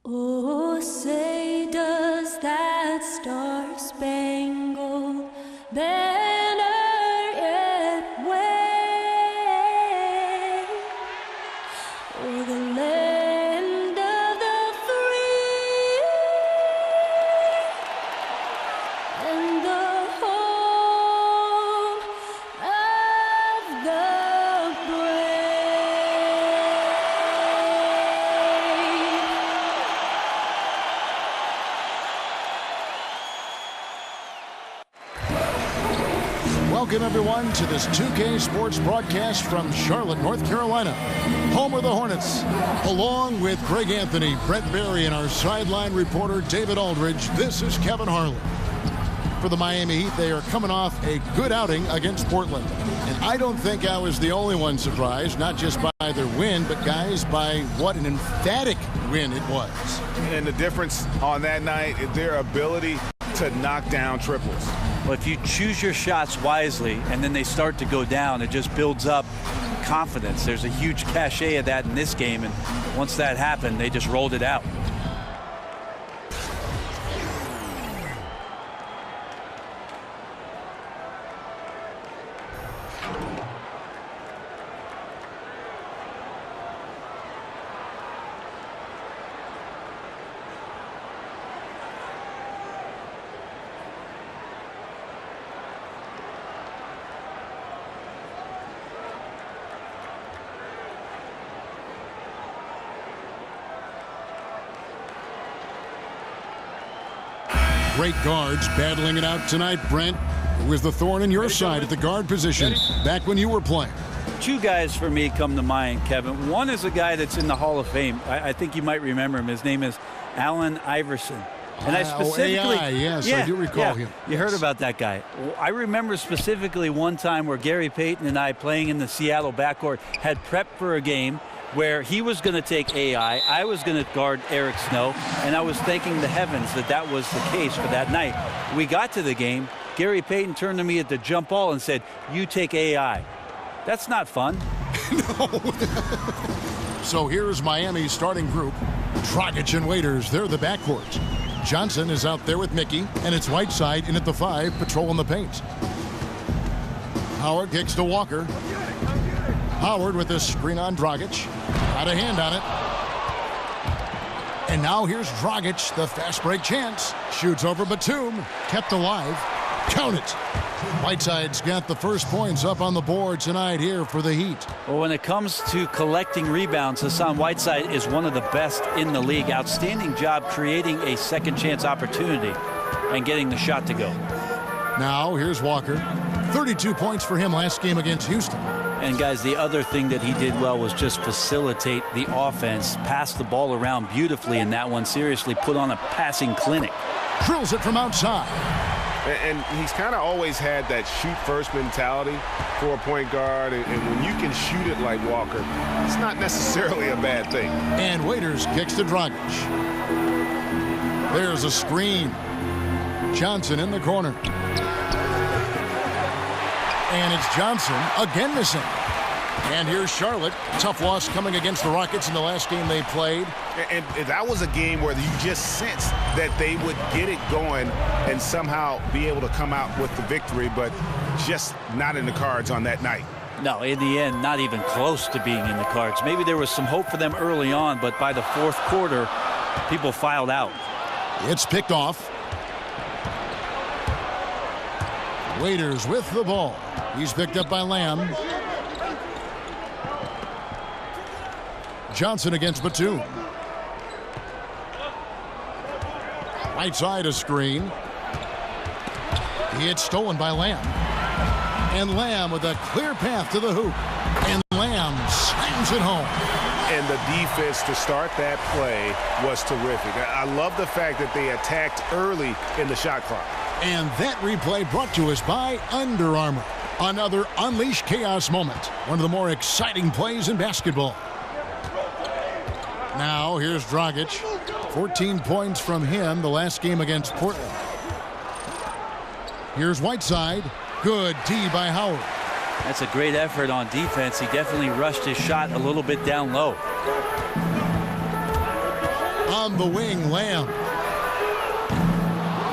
Oh, say does that star-spangled banner yet wave o'er the land of the free and the home of the brave. Welcome, everyone, to this 2K Sports broadcast from Charlotte, North Carolina, home of the Hornets. Along with Greg Anthony, Brett Berry, and our sideline reporter, David Aldridge, this is Kevin Harlan. For the Miami Heat, they are coming off a good outing against Portland. And I don't think I was the only one surprised, not just by their win, but, guys, by what an emphatic win it was. And the difference on that night is their ability to knock down triples. Well, if you choose your shots wisely and then they start to go down, it just builds up confidence. There's a huge cachet of that in this game, and once that happened, they just rolled it out. Great guards battling it out tonight, Brent. Who was the thorn in your side at the guard position back when you were playing? Two guys for me come to mind, Kevin. One is a guy that's in the Hall of Fame. I think you might remember him. His name is Allen Iverson. And I specifically, AI, yes, I do recall him. You heard about that guy. I remember specifically one time where Gary Payton and I, playing in the Seattle backcourt, had prepped for a game where he was going to take AI, I was going to guard Eric Snow, and I was thanking the heavens that that was the case for that night. We got to the game. Gary Payton turned to me at the jump ball and said, "You take AI." That's not fun. No. So here's Miami's starting group. Dragic and Waiters, they're the backcourt. Johnson is out there with Mickey, and it's Whiteside in at the 5, patrolling the paint. Howard kicks to Walker. Howard with this screen on Dragic. Got a hand on it. And now here's Dragic, the fast break chance. Shoots over Batum. Kept alive. Count it. Whiteside's got the first points up on the board tonight here for the Heat. Well, when it comes to collecting rebounds, Hassan Whiteside is one of the best in the league. Outstanding job creating a second chance opportunity and getting the shot to go. Now here's Walker. 32 points for him last game against Houston. And guys, the other thing that he did well was just facilitate the offense, pass the ball around beautifully in that one. Seriously, put on a passing clinic. Drills it from outside. And he's kind of always had that shoot-first mentality for a point guard. And when you can shoot it like Walker, it's not necessarily a bad thing. And Waiters kicks to Dragic. There's a screen. Johnson in the corner. And it's Johnson again missing. And here's Charlotte. Tough loss coming against the Rockets in the last game they played. And that was a game where you just sensed that they would get it going and somehow be able to come out with the victory, but just not in the cards on that night. No, in the end, not even close to being in the cards. Maybe there was some hope for them early on, but by the fourth quarter, people filed out. It's picked off. Waiters with the ball. He's picked up by Lamb. Johnson against Batum. Right side a screen. It's stolen by Lamb. And Lamb with a clear path to the hoop. And Lamb slams it home. And the defense to start that play was terrific. I love the fact that they attacked early in the shot clock. And that replay brought to us by Under Armour. Another Unleash Chaos moment. One of the more exciting plays in basketball. Now here's Dragic. 14 points from him the last game against Portland. Here's Whiteside. Good D by Howard. That's a great effort on defense. He definitely rushed his shot a little bit down low. On the wing, Lamb.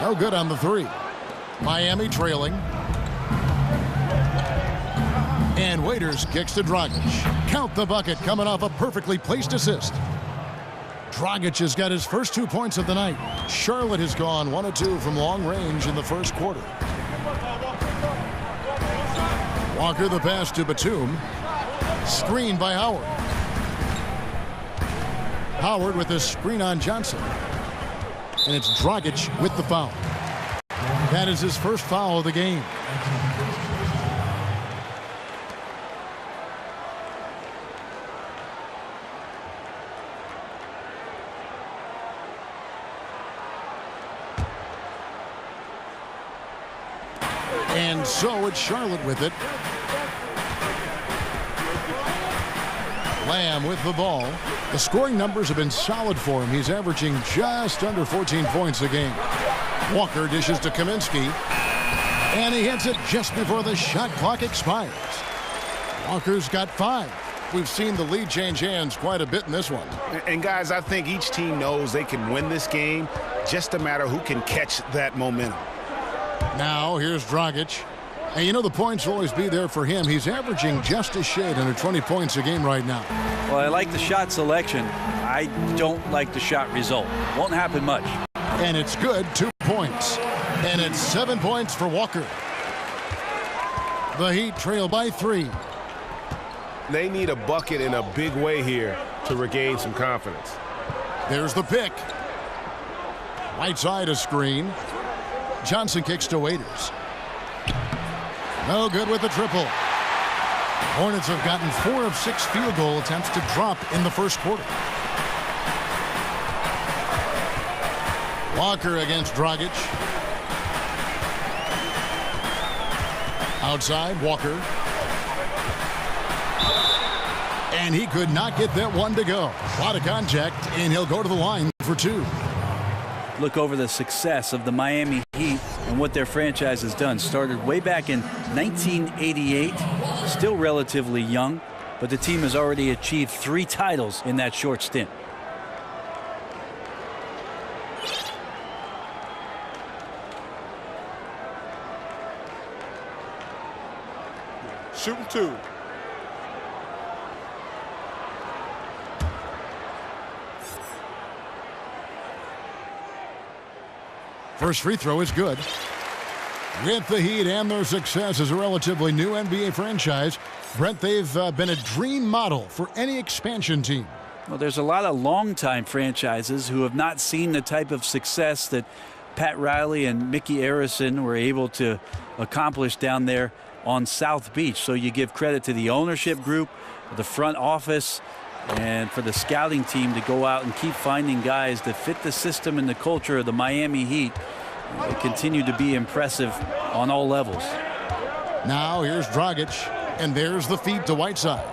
No good on the three. Miami trailing. And Waiters kicks to Dragic. Count the bucket coming off a perfectly placed assist. Dragic has got his first 2 points of the night. Charlotte has gone 1 of 2 from long range in the first quarter. Walker the pass to Batum. Screen by Howard. Howard with a screen on Johnson. And it's Dragic with the foul. That is his first foul of the game. And so it's Charlotte with it. Lamb with the ball. The scoring numbers have been solid for him. He's averaging just under 14 points a game. Walker dishes to Kaminsky. And he hits it just before the shot clock expires. Walker's got 5. We've seen the lead change hands quite a bit in this one. And guys, I think each team knows they can win this game. Just a matter who can catch that momentum. Now here's Dragic. And you know the points will always be there for him. He's averaging just a shade under 20 points a game right now. Well, I like the shot selection. I don't like the shot result. Won't happen much. And it's good, 2 points. And it's 7 points for Walker. The Heat trail by 3. They need a bucket in a big way here to regain some confidence. There's the pick. Right side a screen. Johnson kicks to Waiters. No good with the triple. Hornets have gotten 4 of 6 field goal attempts to drop in the first quarter. Walker against Dragic. Outside, Walker. And he could not get that one to go. A lot of contact, and he'll go to the line for 2. Look over the success of the Miami Heat and what their franchise has done. Started way back in 1988, still relatively young, but the team has already achieved 3 titles in that short stint. Shooting 2. First free throw is good. With the Heat and their success as a relatively new NBA franchise, Brent, they've been a dream model for any expansion team. Well, there's a lot of longtime franchises who have not seen the type of success that Pat Riley and Mickey Arison were able to accomplish down there on South Beach. So you give credit to the ownership group, the front office, and for the scouting team to go out and keep finding guys that fit the system and the culture of the Miami Heat. They continue to be impressive on all levels. Now here's Dragic, and there's the feed to Whiteside.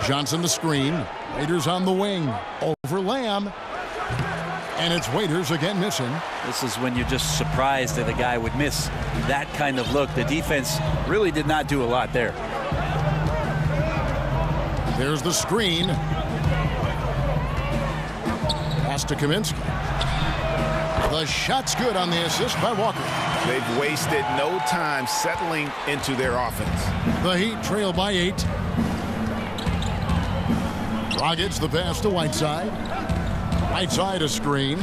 Johnson the screen. Waiters on the wing. Over Lamb. And it's Waiters again missing. This is when you're just surprised that a guy would miss that kind of look. The defense really did not do a lot there. There's the screen. Pass to Kaminsky. The shot's good on the assist by Walker. They've wasted no time settling into their offense. The Heat trail by 8. Dragic the pass to Whiteside. Whiteside a screen.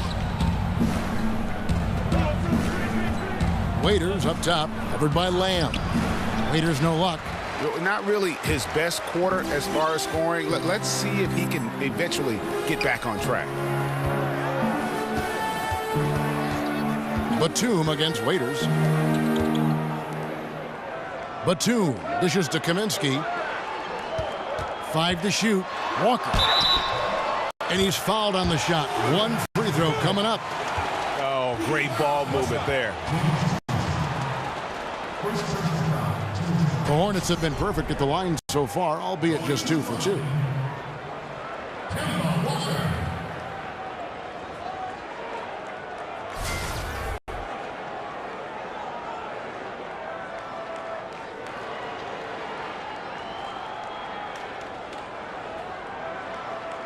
Waiters up top, covered by Lamb. Waiters no luck. Not really his best quarter as far as scoring. Let's see if he can eventually get back on track. Batum against Waiters. Batum dishes to Kaminsky. 5 to shoot. Walker. And he's fouled on the shot. 1 free throw coming up. Oh, great ball movement there. The Hornets have been perfect at the line so far, albeit just 2 for 2.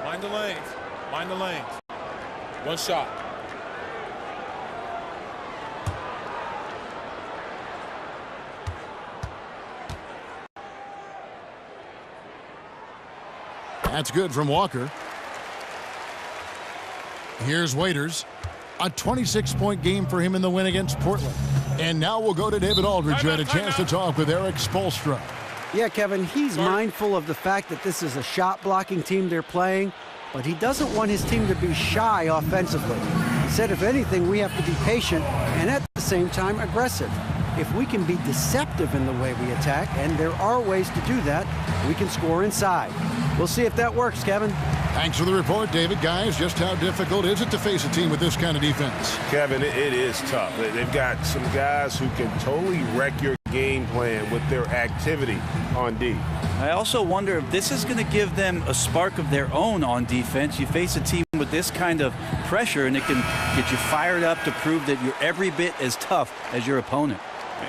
Mind the lanes. Mind the lanes. One shot. That's good from Walker. Here's Waiters. A 26-point game for him in the win against Portland. And now we'll go to David Aldridge, who had a chance to talk with Eric Spoelstra. Yeah, Kevin, he's mindful of the fact that this is a shot-blocking team they're playing, but he doesn't want his team to be shy offensively. He said, if anything, we have to be patient and at the same time aggressive. If we can be deceptive in the way we attack, and there are ways to do that, we can score inside. We'll see if that works, Kevin. Thanks for the report, David. Guys, just how difficult is it to face a team with this kind of defense? Kevin, it is tough. They've got some guys who can totally wreck your game plan with their activity on D. I also wonder if this is going to give them a spark of their own on defense. You face a team with this kind of pressure, and it can get you fired up to prove that you're every bit as tough as your opponent.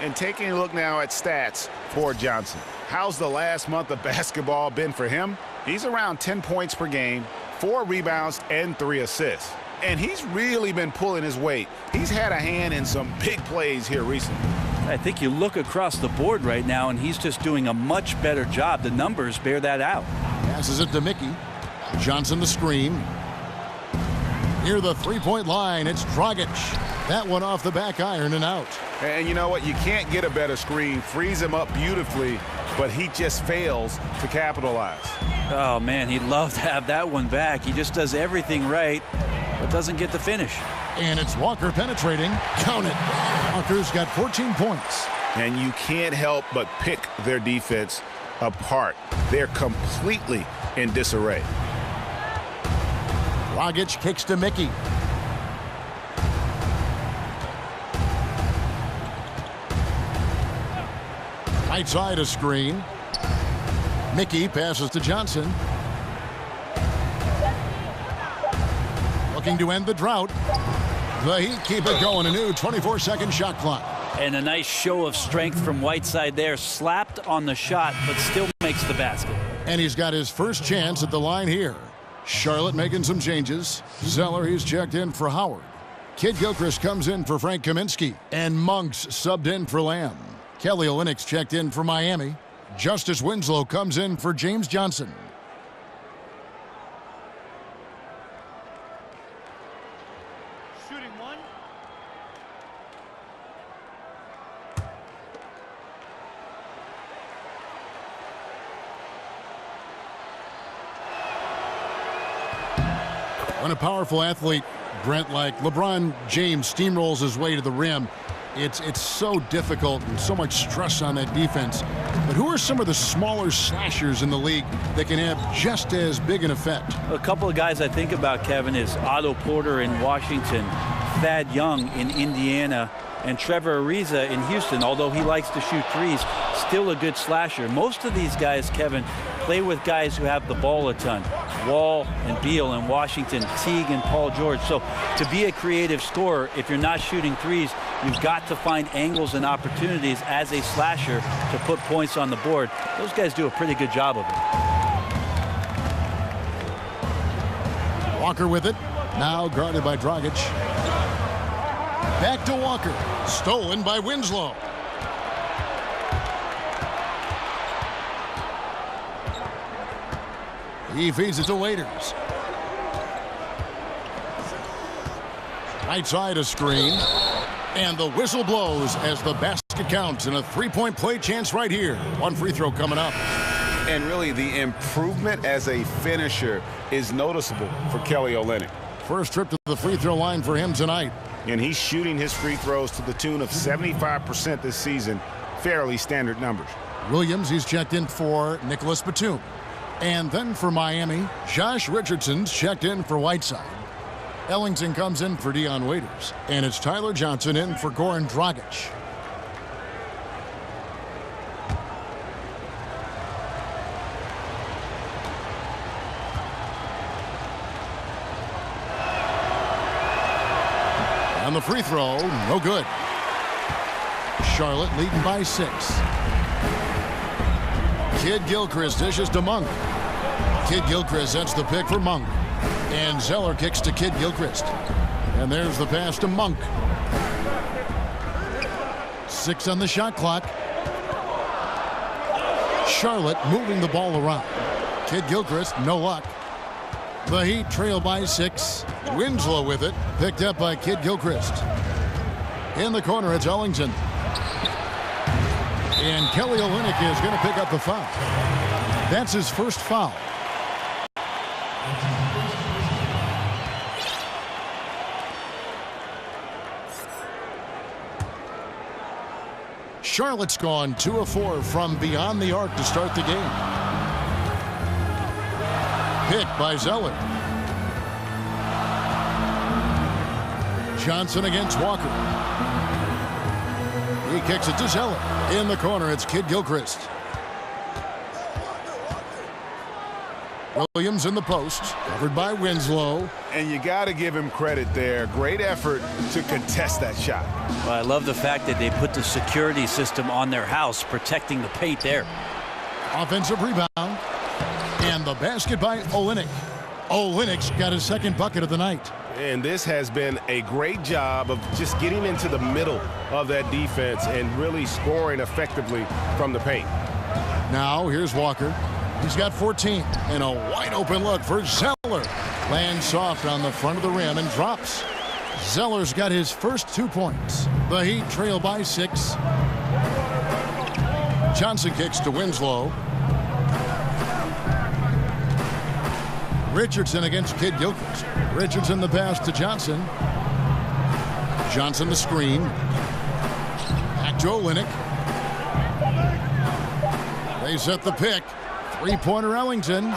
And taking a look now at stats for Johnson. How's the last month of basketball been for him? He's around 10 points per game, 4 rebounds, and 3 assists. And he's really been pulling his weight. He's had a hand in some big plays here recently. I think you look across the board right now, and he's just doing a much better job. The numbers bear that out. Passes it to Mickey. Johnson the screen. Near the three-point line, it's Dragic. That one off the back iron and out. And you know what? You can't get a better screen. Frees him up beautifully, but he just fails to capitalize. Oh, man, he'd love to have that one back. He just does everything right, but doesn't get the finish. And it's Walker penetrating. Count it. Walker's got 14 points. And you can't help but pick their defense apart. They're completely in disarray. Dragic kicks to Mickey. Right side a screen. Mickey passes to Johnson. Looking to end the drought. The Heat keep it going. A new 24-second shot clock. And a nice show of strength from Whiteside there. Slapped on the shot, but still makes the basket. And he's got his first chance at the line here. Charlotte making some changes. Zeller, he's checked in for Howard. Kid Gilchrist comes in for Frank Kaminsky. And Monks subbed in for Lamb. Kelly Olynyk's checked in for Miami. Justice Winslow comes in for James Johnson. Shooting one. When a powerful athlete, Brent, like LeBron James, steamrolls his way to the rim, it's so difficult and so much stress on that defense. But who are some of the smaller slashers in the league that can have just as big an effect? A couple of guys I think about, Kevin, is Otto Porter in Washington, Thad Young in Indiana, and Trevor Ariza in Houston. Although he likes to shoot threes, still a good slasher. Most of these guys, Kevin, play with guys who have the ball a ton. Wall and Beal in Washington, Teague and Paul George. So to be a creative scorer, if you're not shooting threes, you've got to find angles and opportunities as a slasher to put points on the board. Those guys do a pretty good job of it. Walker with it. Now guarded by Dragic. Back to Walker. Stolen by Winslow. He feeds it to Waiters. Right side a screen. And the whistle blows as the basket counts, and a three-point play chance right here. One free throw coming up. And really, the improvement as a finisher is noticeable for Kelly Olynyk. First trip to the free throw line for him tonight. And he's shooting his free throws to the tune of 75% this season. Fairly standard numbers. Williams, he's checked in for Nicholas Batum. And then for Miami, Josh Richardson's checked in for Whiteside. Ellington comes in for Dion Waiters. And it's Tyler Johnson in for Goran Dragic. On the free throw, no good. Charlotte leading by 6. Kid Gilchrist dishes to Monk. Kid Gilchrist sets the pick for Monk. And Zeller kicks to Kid Gilchrist. And there's the pass to Monk. 6 on the shot clock. Charlotte moving the ball around. Kid Gilchrist, no luck. The Heat trail by 6. Winslow with it. Picked up by Kid Gilchrist. In the corner, it's Ellington. And Kelly Olynyk is going to pick up the foul. That's his first foul. Charlotte's gone 2 of 4 from beyond the arc to start the game. Pick by Zeller. Johnson against Walker. He kicks it to Zeller. In the corner, it's Kid Gilchrist. Williams in the post, covered by Winslow. And you got to give him credit there. Great effort to contest that shot. Well, I love the fact that they put the security system on their house, protecting the paint there. Offensive rebound. And the basket by Olynyk. Olynyk's got his second bucket of the night. And this has been a great job of just getting into the middle of that defense and really scoring effectively from the paint. Now here's Walker. He's got 14 and a wide open look for Zeller. Lands soft on the front of the rim and drops. Zeller's got his first 2 points. The Heat trail by 6. Johnson kicks to Winslow. Richardson against Kid Gilchrist. Richardson the pass to Johnson. Johnson the screen. Back to Olynyk. They set the pick. Three-pointer Ellington.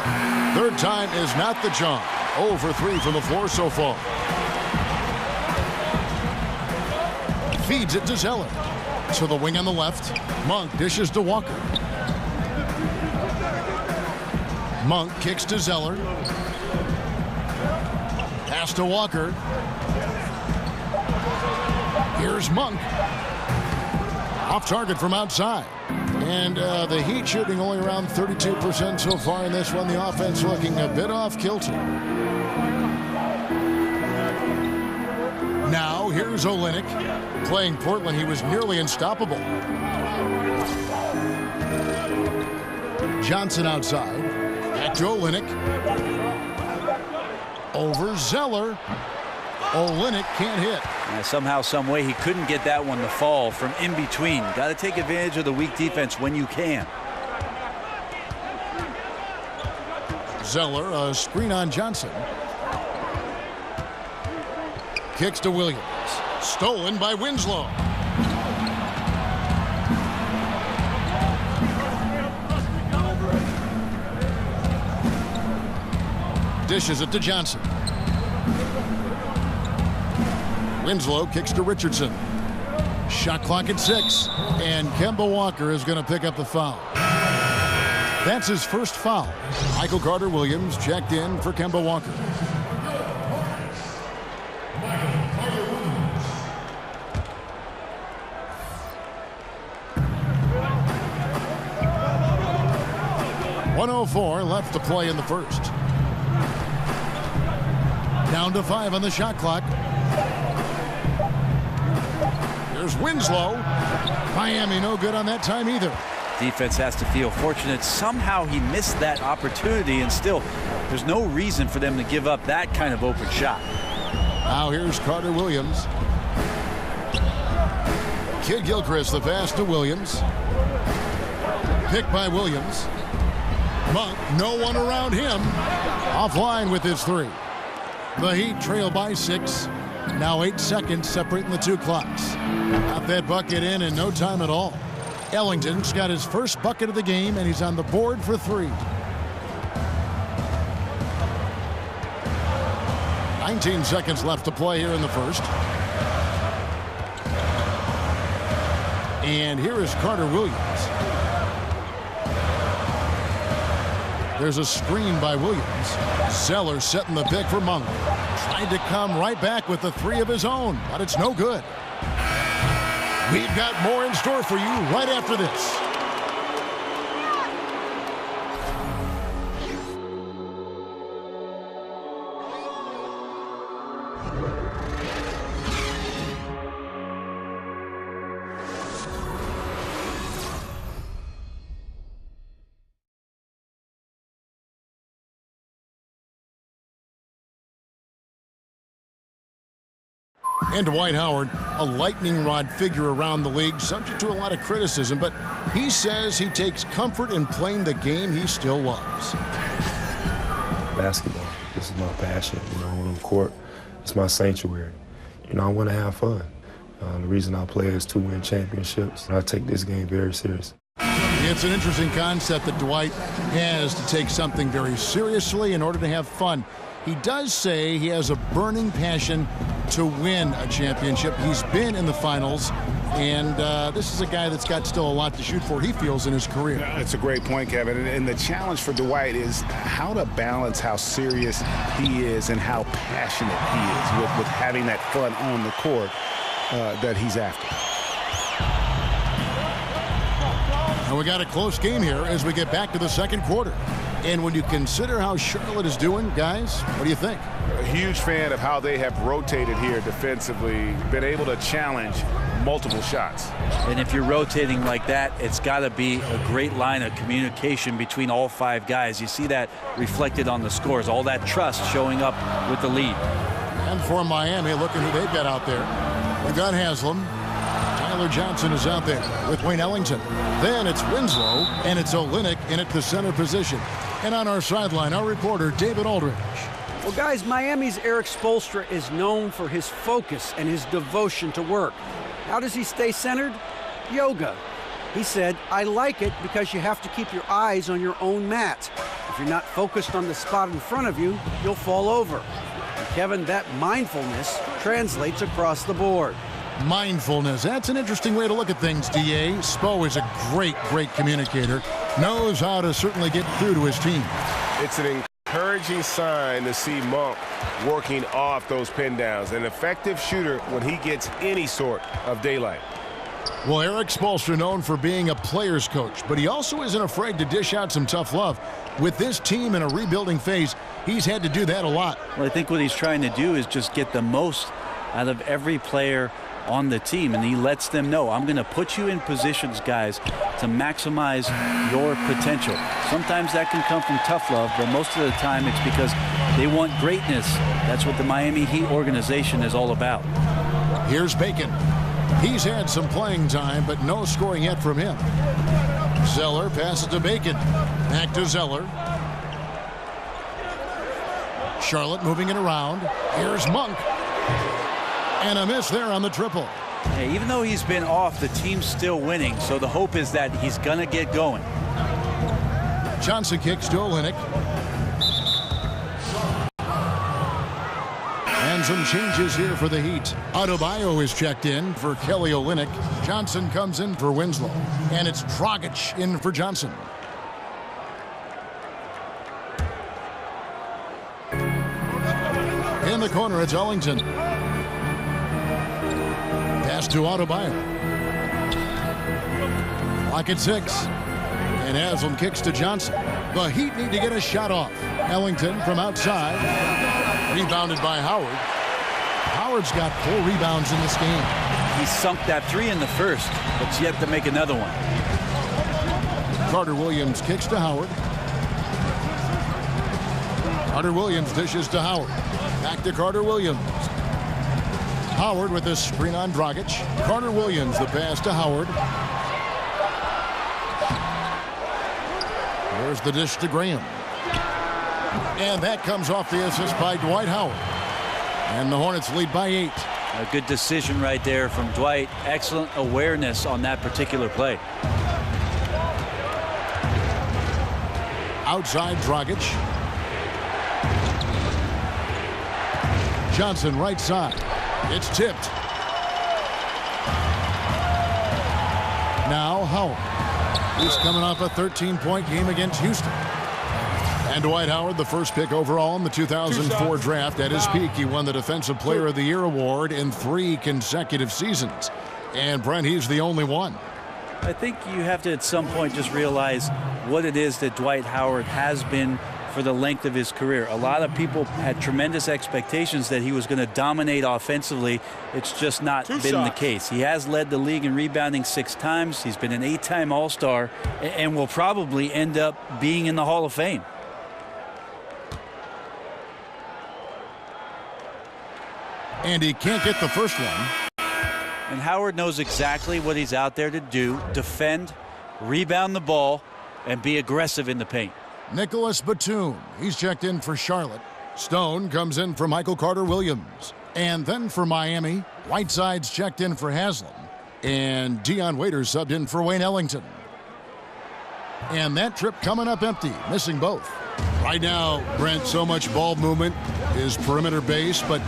Third time is not the charm. 0 for 3 from the floor so far. Feeds it to Zeller. To the wing on the left. Monk dishes to Walker. Monk kicks to Zeller. Pass to Walker. Here's Monk. Off target from outside. And the Heat shooting only around 32% so far in this one. The offense looking a bit off kilter. Now here's Olynyk. Playing Portland, he was nearly unstoppable. Johnson outside. Back to Olynyk. Over Zeller. Olynyk can't hit. Somehow, some way, he couldn't get that one to fall from in between. Got to take advantage of the weak defense when you can. Zeller, a screen on Johnson. Kicks to Williams. Stolen by Winslow. Dishes it to Johnson. Winslow kicks to Richardson. Shot clock at 6. And Kemba Walker is going to pick up the foul. That's his first foul. Michael Carter-Williams checked in for Kemba Walker. .104 left to play in the first. Down to 5 on the shot clock. There's Winslow. Miami no good on that time either. Defense has to feel fortunate. Somehow he missed that opportunity, and still there's no reason for them to give up that kind of open shot. Now here's Carter-Williams. Kid Gilchrist the pass to Williams. Picked by Williams. Monk, no one around him. Offline with his 3. The Heat trail by 6. Now 8 seconds separating the 2 clocks. Got that bucket in no time at all. Ellington's got his first bucket of the game, and he's on the board for 3. 19 seconds left to play here in the first. And here is Carter-Williams. There's a screen by Williams. Zeller setting the pick for Monk. Tried to come right back with the 3 of his own, but it's no good. We've got more in store for you right after this. And Dwight Howard, a lightning rod figure around the league, subject to a lot of criticism, but he says he takes comfort in playing the game he still loves. Basketball, this is my passion, on the court, it's my sanctuary. I want to have fun. The reason I play is to win championships. I take this game very serious. It's an interesting concept that Dwight has to take something very seriously in order to have fun. He does say he has a burning passion to win a championship. He's been in the finals, and this is a guy that's got still a lot to shoot for, he feels, in his career. That's a great point, Kevin. And the challenge for Dwight is how to balance how serious he is and how passionate he is with having that fun on the court that he's after. And we got a close game here as we get back to the second quarter. And when you consider how Charlotte is doing, guys, what do you think? A huge fan of how they have rotated here defensively, been able to challenge multiple shots. And if you're rotating like that, it's got to be a great line of communication between all five guys. You see that reflected on the scores, all that trust showing up with the lead. And for Miami, look at who they've got out there. We've got Haslam. Tyler Johnson is out there with Wayne Ellington. Then it's Winslow, and it's Olynyk in at the center position. And on our sideline, our reporter, David Aldridge. Well, guys, Miami's Eric Spoelstra is known for his focus and his devotion to work. How does he stay centered? Yoga. He said, I like it because you have to keep your eyes on your own mat. If you're not focused on the spot in front of you, you'll fall over. And Kevin, that mindfulness translates across the board. Mindfulness. That's an interesting way to look at things, D.A. Spo is a great communicator. Knows how to certainly get through to his team. It's an encouraging sign to see Monk working off those pin downs. An effective shooter when he gets any sort of daylight. Well, Eric Spoelstra known for being a player's coach, but he also isn't afraid to dish out some tough love. With this team in a rebuilding phase, he's had to do that a lot. Well, I think what he's trying to do is just get the most out of every player on the team, and he lets them know, I'm going to put you in positions, guys, to maximize your potential. Sometimes that can come from tough love, but most of the time it's because they want greatness. That's what the Miami Heat organization is all about. Here's Bacon. He's had some playing time, but no scoring yet from him. Zeller passes to Bacon. Back to Zeller. Charlotte moving it around. Here's Monk. And a miss there on the triple. Hey, even though he's been off, the team's still winning, so the hope is that he's going to get going. Johnson kicks to Olynyk. And some changes here for the Heat. Adebayo is checked in for Kelly Olynyk. Johnson comes in for Winslow. And it's Dragic in for Johnson. In the corner, it's Ellington. Pass to Adebayo. Clock at 6. And Haslam kicks to Johnson. The Heat need to get a shot off. Ellington from outside. Rebounded by Howard. Howard's got 4 rebounds in this game. He sunk that 3 in the first, but's yet to make another one. Carter Williams kicks to Howard. Carter Williams dishes to Howard. Back to Carter Williams. Howard with the screen on Dragic. Carter Williams, the pass to Howard. There's the dish to Graham. And that comes off the assist by Dwight Howard. And the Hornets lead by 8. A good decision right there from Dwight. Excellent awareness on that particular play. Outside Dragic. Johnson right side. It's tipped. Now Howard. He's coming off a 13-point game against Houston. And Dwight Howard, the first pick overall in the 2004 draft. At his peak, he won the Defensive Player of the Year award in 3 consecutive seasons. And Brent, he's the only one. I think you have to at some point just realize what it is that Dwight Howard has been for the length of his career. A lot of people had tremendous expectations that he was going to dominate offensively. It's just not been the case. He has led the league in rebounding 6 times. He's been an 8-time All-Star and will probably end up being in the Hall of Fame. And he can't get the first one. And Howard knows exactly what he's out there to do: defend, rebound the ball, and be aggressive in the paint. Nicholas Batum, he's checked in for Charlotte. Stone comes in for Michael Carter-Williams. And then for Miami, Whiteside's checked in for Haslam. And Deion Waiters subbed in for Wayne Ellington. And that trip coming up empty, missing both. Right now, Brent, so much ball movement is perimeter base, but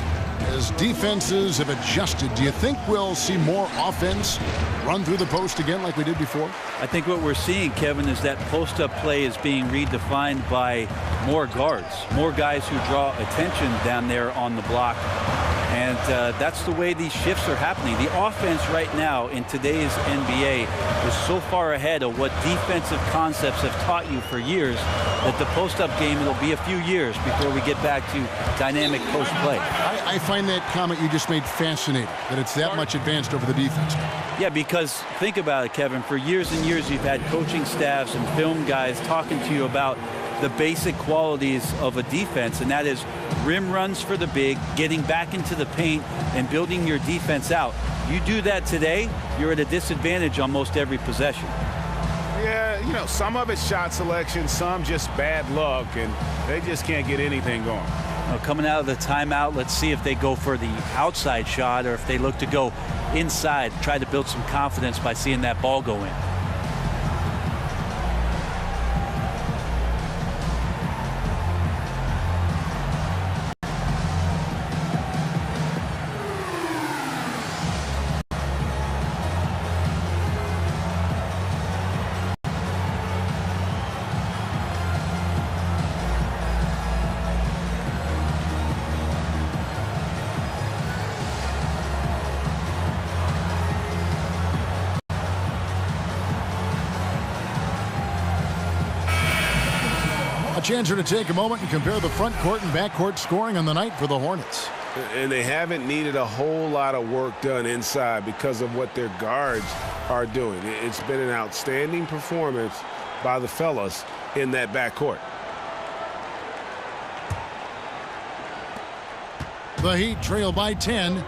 as defenses have adjusted, do you think we'll see more offense run through the post again like we did before? I think what we're seeing, Kevin, is that post-up play is being redefined by more guards, more guys who draw attention down there on the block. And that's the way these shifts are happening. The offense right now in today's NBA is so far ahead of what defensive concepts have taught you for years that the post-up game, it'll be a few years before we get back to dynamic post play. I find that comment you just made fascinating, that it's that much advanced over the defense. Yeah, because think about it, Kevin. For years and years, you've had coaching staffs and film guys talking to you about the basic qualities of a defense, and that is rim runs for the big, getting back into the paint, and building your defense out. You do that today, you're at a disadvantage on most every possession. Yeah, you know, some of it's shot selection, some just bad luck, and they just can't get anything going. Well, coming out of the timeout, let's see if they go for the outside shot or if they look to go inside, try to build some confidence by seeing that ball go in. A chance here to take a moment and compare the front court and back court scoring on the night for the Hornets. And they haven't needed a whole lot of work done inside because of what their guards are doing. It's been an outstanding performance by the fellas in that back court. The Heat trail by 10.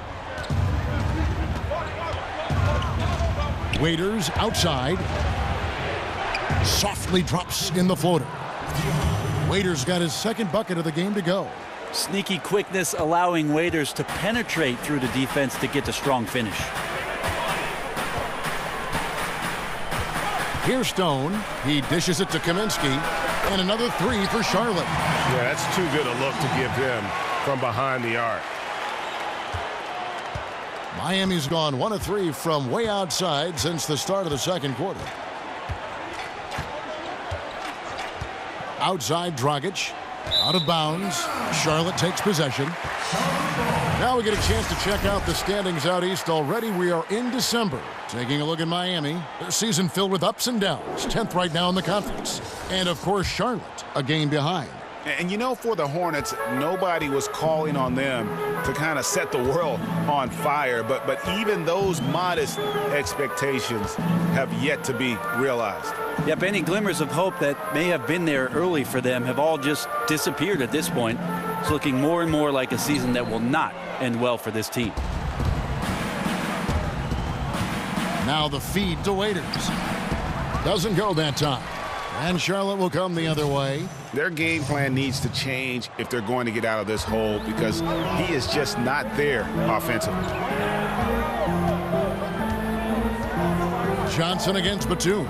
Waiters outside. Softly drops in the floater. Waiters got his second bucket of the game to go. Sneaky quickness allowing Waiters to penetrate through the defense to get the strong finish. Here's Stone. He dishes it to Kaminsky. And another 3 for Charlotte. Yeah, that's too good a look to give them from behind the arc. Miami's gone 1 of 3 from way outside since the start of the second quarter. Outside Dragic, out of bounds. Charlotte takes possession. Now we get a chance to check out the standings out east already. We are in December. Taking a look at Miami. Their season filled with ups and downs. 10th right now in the conference. And of course Charlotte, a game behind. And you know, for the Hornets, nobody was calling on them to kind of set the world on fire. But even those modest expectations have yet to be realized. Yep, any glimmers of hope that may have been there early for them have all just disappeared at this point. It's looking more and more like a season that will not end well for this team. Now the feed to Waiters. Doesn't go that time. And Charlotte will come the other way. Their game plan needs to change if they're going to get out of this hole, because he is just not there offensively. Johnson against Batum.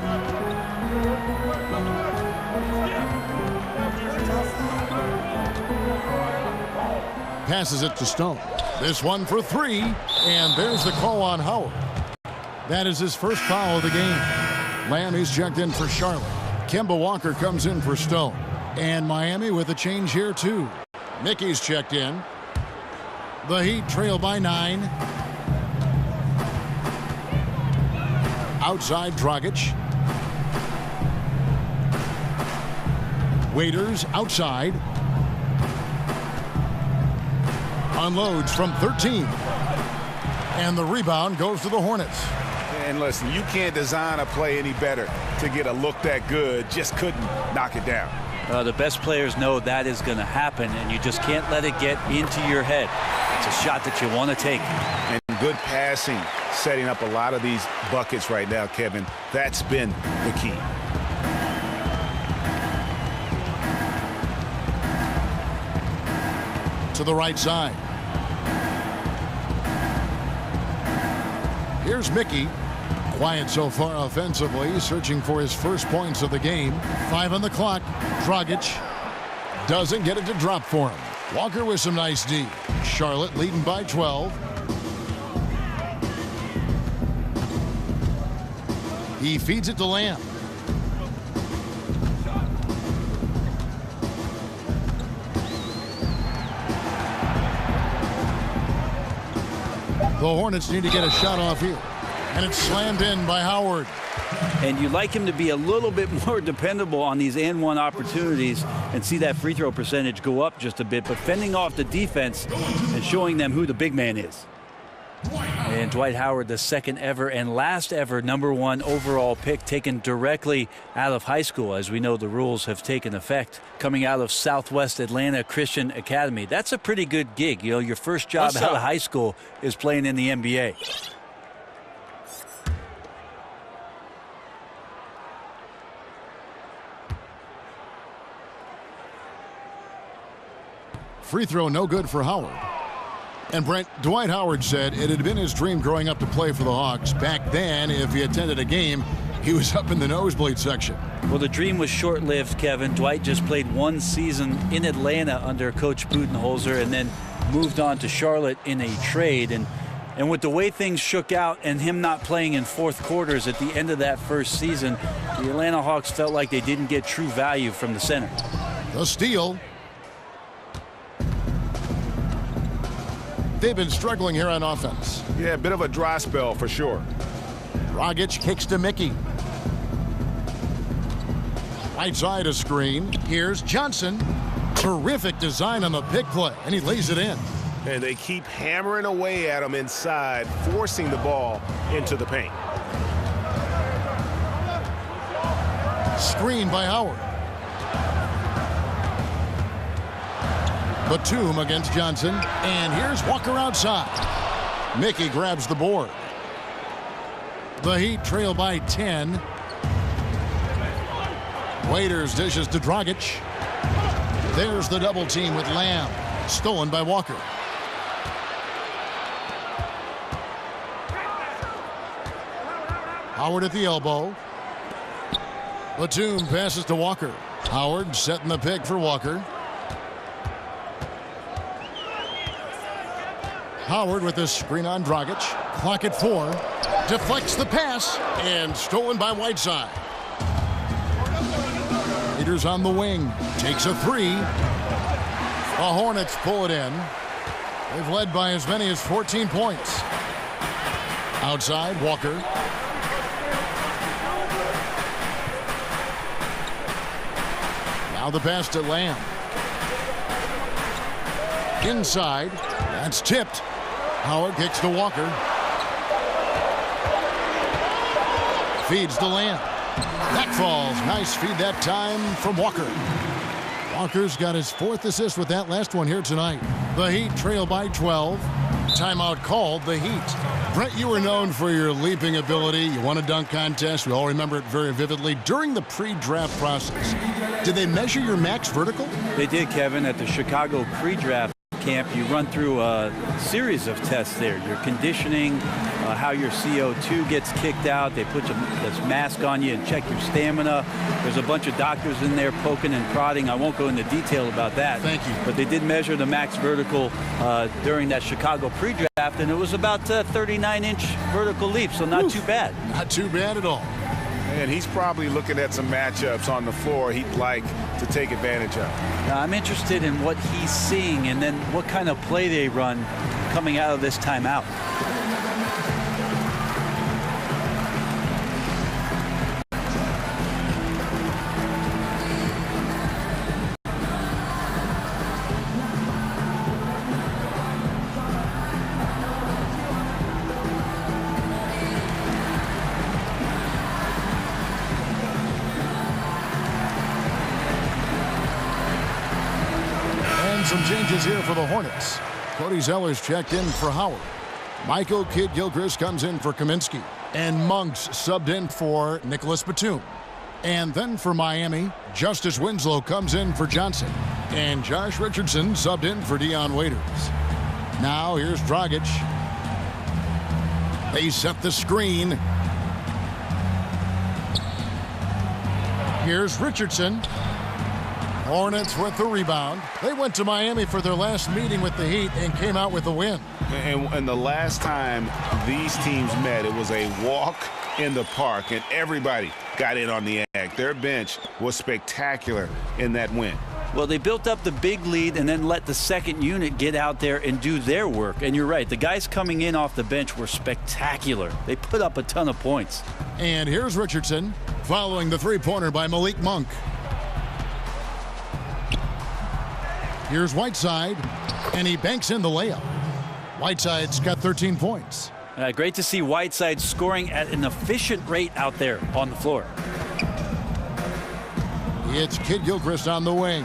Passes it to Stone. This one for 3, and there's the call on Howard. That is his first foul of the game. Lamb is checked in for Charlotte. Kemba Walker comes in for Stone. And Miami with a change here too. Mickey's checked in. The Heat trail by 9. Outside Dragic. Waiters outside. Unloads from 13. And the rebound goes to the Hornets. And listen, you can't design a play any better to get a look that good. Just couldn't knock it down. The best players know that is going to happen, and you just can't let it get into your head. It's a shot that you want to take. And good passing, setting up a lot of these buckets right now, Kevin. That's been the key. To the right side. Here's Mickey. Quiet so far offensively, searching for his first points of the game. 5 on the clock. Dragic doesn't get it to drop for him. Walker with some nice D. Charlotte leading by 12. He feeds it to Lamb. The Hornets need to get a shot off here. And it's slammed in by Howard. And you'd like him to be a little bit more dependable on these and-one opportunities and see that free throw percentage go up just a bit, but fending off the defense and showing them who the big man is. And Dwight Howard, the second ever and last ever #1 overall pick, taken directly out of high school. As we know, the rules have taken effect. Coming out of Southwest Atlanta Christian Academy. That's a pretty good gig. You know, your first job out of high school is playing in the NBA. Free throw no good for Howard. And Brent, Dwight Howard said it had been his dream growing up to play for the Hawks. Back then, if he attended a game, he was up in the nosebleed section. Well, the dream was short-lived, Kevin. Dwight just played one season in Atlanta under Coach Budenholzer and then moved on to Charlotte in a trade. And with the way things shook out and him not playing in fourth quarters at the end of that first season, the Atlanta Hawks felt like they didn't get true value from the center. The steal. They've been struggling here on offense. Yeah, a bit of a dry spell for sure. Dragic kicks to Mickey. Right side a screen. Here's Johnson. Terrific design on the pick play, and he lays it in. And they keep hammering away at him inside, forcing the ball into the paint. Screen by Howard. Batum against Johnson. And here's Walker outside. Mickey grabs the board. The Heat trail by 10. Waiters dishes to Dragic. There's the double team with Lamb. Stolen by Walker. Howard at the elbow. Batum passes to Walker. Howard setting the pick for Walker. Howard with the screen on Dragic. Clock at 4. Deflects the pass and stolen by Whiteside. Peters on the wing. Takes a 3. The Hornets pull it in. They've led by as many as 14 points. Outside, Walker. Now the pass to Lamb. Inside. That's tipped. Howard kicks to Walker. Feeds to Lamb. That falls. Nice feed that time from Walker. Walker's got his 4th assist with that last one here tonight. The Heat trail by 12. Timeout called, the Heat. Brent, you were known for your leaping ability. You won a dunk contest. We all remember it very vividly. During the pre-draft process, did they measure your max vertical? They did, Kevin, at the Chicago pre-draft camp. You run through a series of tests there. Your conditioning, how your CO2 gets kicked out. They put this mask on you and check your stamina. There's a bunch of doctors in there poking and prodding. I won't go into detail about that. Thank you. But they did measure the max vertical during that Chicago pre-draft, and it was about 39-inch vertical leap, so not too bad. Not too bad at all. And he's probably looking at some matchups on the floor he'd like to take advantage of. Now, I'm interested in what he's seeing and then what kind of play they run coming out of this timeout. And some changes here for the Hornets. Cody Zeller's checked in for Howard. Michael Kidd-Gilchrist comes in for Kaminsky. And Monks subbed in for Nicholas Batum. And then for Miami, Justice Winslow comes in for Johnson. And Josh Richardson subbed in for Dion Waiters. Now here's Dragic. They set the screen. Here's Richardson. Hornets with the rebound. They went to Miami for their last meeting with the Heat and came out with a win. And the last time these teams met, it was a walk in the park, and everybody got in on the act. Their bench was spectacular in that win. Well, they built up the big lead and then let the second unit get out there and do their work. And you're right, the guys coming in off the bench were spectacular. They put up a ton of points. And here's Richardson following the three-pointer by Malik Monk. Here's Whiteside, and he banks in the layup. Whiteside's got 13 points. Great to see Whiteside scoring at an efficient rate out there on the floor. It's Kidd-Gilchrist on the wing.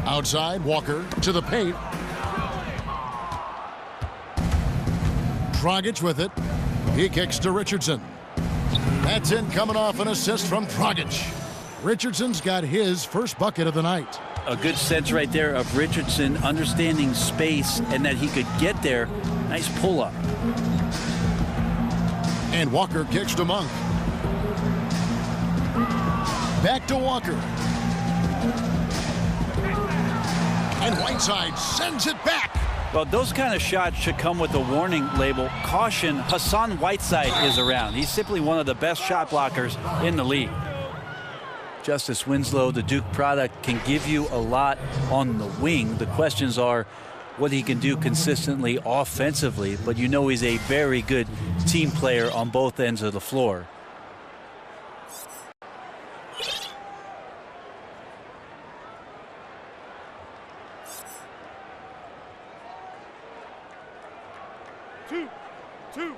Outside, Walker to the paint. Dragic with it. He kicks to Richardson. That's in, coming off an assist from Dragic. Richardson's got his first bucket of the night. A good sense right there of Richardson understanding space and that he could get there. Nice pull-up. And Walker kicks to Monk. Back to Walker. And Whiteside sends it back. Well, those kind of shots should come with a warning label. Caution, Hassan Whiteside is around. He's simply one of the best shot blockers in the league. Justice Winslow, the Duke product, can give you a lot on the wing. The questions are what he can do consistently offensively, but you know he's a very good team player on both ends of the floor. Two.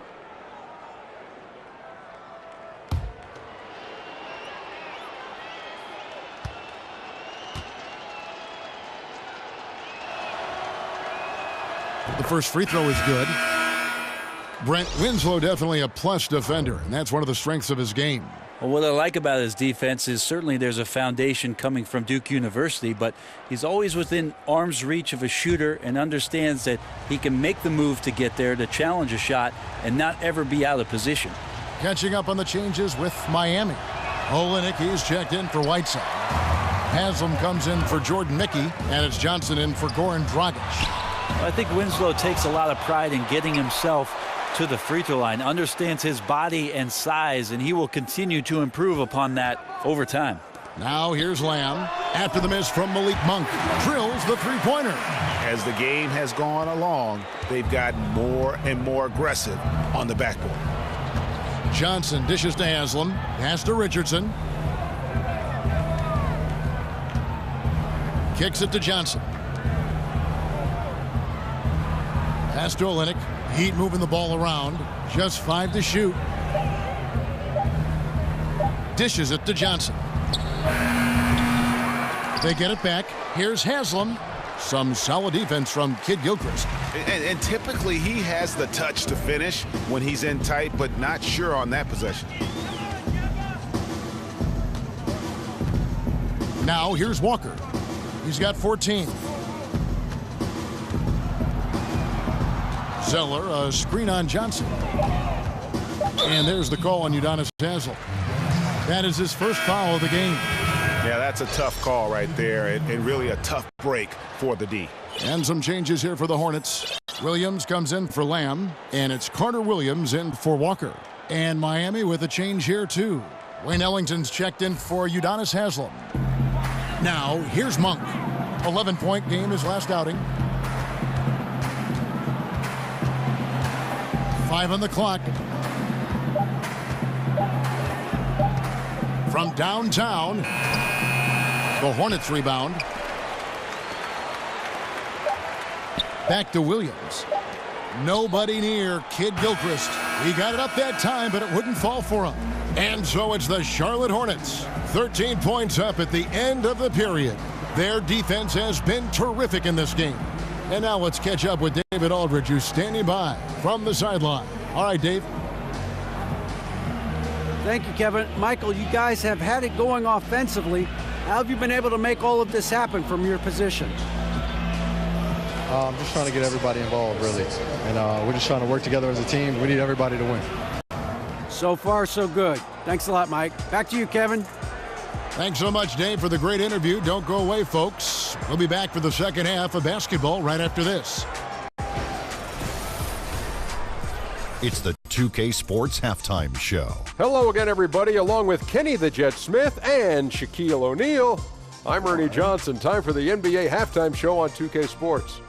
The first free throw is good. Brent Winslow definitely a plus defender, and that's one of the strengths of his game. Well, what I like about his defense is certainly there's a foundation coming from Duke University, but he's always within arm's reach of a shooter and understands that he can make the move to get there, to challenge a shot, and not ever be out of position. Catching up on the changes with Miami. Olynyk, he's checked in for Whiteside. Haslam comes in for Jordan Mickey, and it's Johnson in for Goran Dragic. I think Winslow takes a lot of pride in getting himself to the free throw line, understands his body and size, and he will continue to improve upon that over time. Now here's Lamb. After the miss from Malik Monk, drills the three-pointer. As the game has gone along, they've gotten more and more aggressive on the backboard. Johnson dishes to Haslam. Pass to Richardson. Kicks it to Johnson. Pass to Olynyk. Heat moving the ball around. Just 5 to shoot. Dishes it to Johnson. They get it back. Here's Haslam. Some solid defense from Kidd-Gilchrist. And typically he has the touch to finish when he's in tight, but not sure on that possession. Now here's Walker. He's got 14. Zeller, a screen on Johnson. And there's the call on Udonis Haslem. That is his first foul of the game. Yeah, that's a tough call right there, and really a tough break for the D. And some changes here for the Hornets. Williams comes in for Lamb, and it's Carter Williams in for Walker. And Miami with a change here, too. Wayne Ellington's checked in for Udonis Haslem. Now, here's Monk. 11-point game his last outing. 5 on the clock. From downtown, the Hornets rebound. Back to Williams. Nobody near Kidd-Gilchrist. He got it up that time, but it wouldn't fall for him. And so it's the Charlotte Hornets. 13 points up at the end of the period. Their defense has been terrific in this game. And now let's catch up with David Aldridge, who's standing by from the sideline. All right, Dave. Thank you, Kevin. Michael, you guys have had it going offensively. How have you been able to make all of this happen from your position? I'm just trying to get everybody involved, really. And we're just trying to work together as a team. We need everybody to win. So far, so good. Thanks a lot, Mike. Back to you, Kevin. Thanks so much, Dave, for the great interview. Don't go away, folks. We'll be back for the second half of basketball right after this. It's the 2K Sports Halftime Show. Hello again, everybody. Along with Kenny the Jet Smith and Shaquille O'Neal, I'm Ernie Johnson. Time for the NBA Halftime Show on 2K Sports.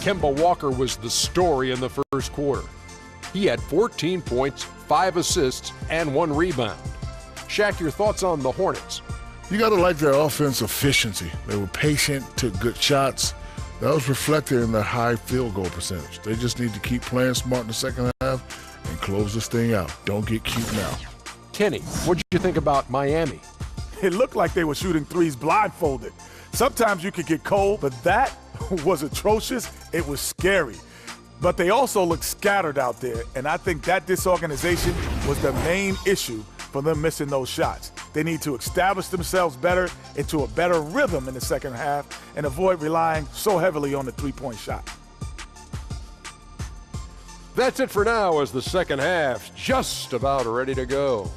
Kemba Walker was the story in the first quarter. He had 14 points, 5 assists, and 1 rebound. Shaq, your thoughts on the Hornets? You got to like their offense efficiency. They were patient, took good shots. That was reflected in their high field goal percentage. They just need to keep playing smart in the second half and close this thing out. Don't get cute now. Kenny, what did you think about Miami? It looked like they were shooting threes blindfolded. Sometimes you could get cold, but that was atrocious. It was scary. But they also looked scattered out there, and I think that disorganization was the main issue for them missing those shots. They need to establish themselves better into a better rhythm in the second half and avoid relying so heavily on the three-point shot. That's it for now as the second half's just about ready to go.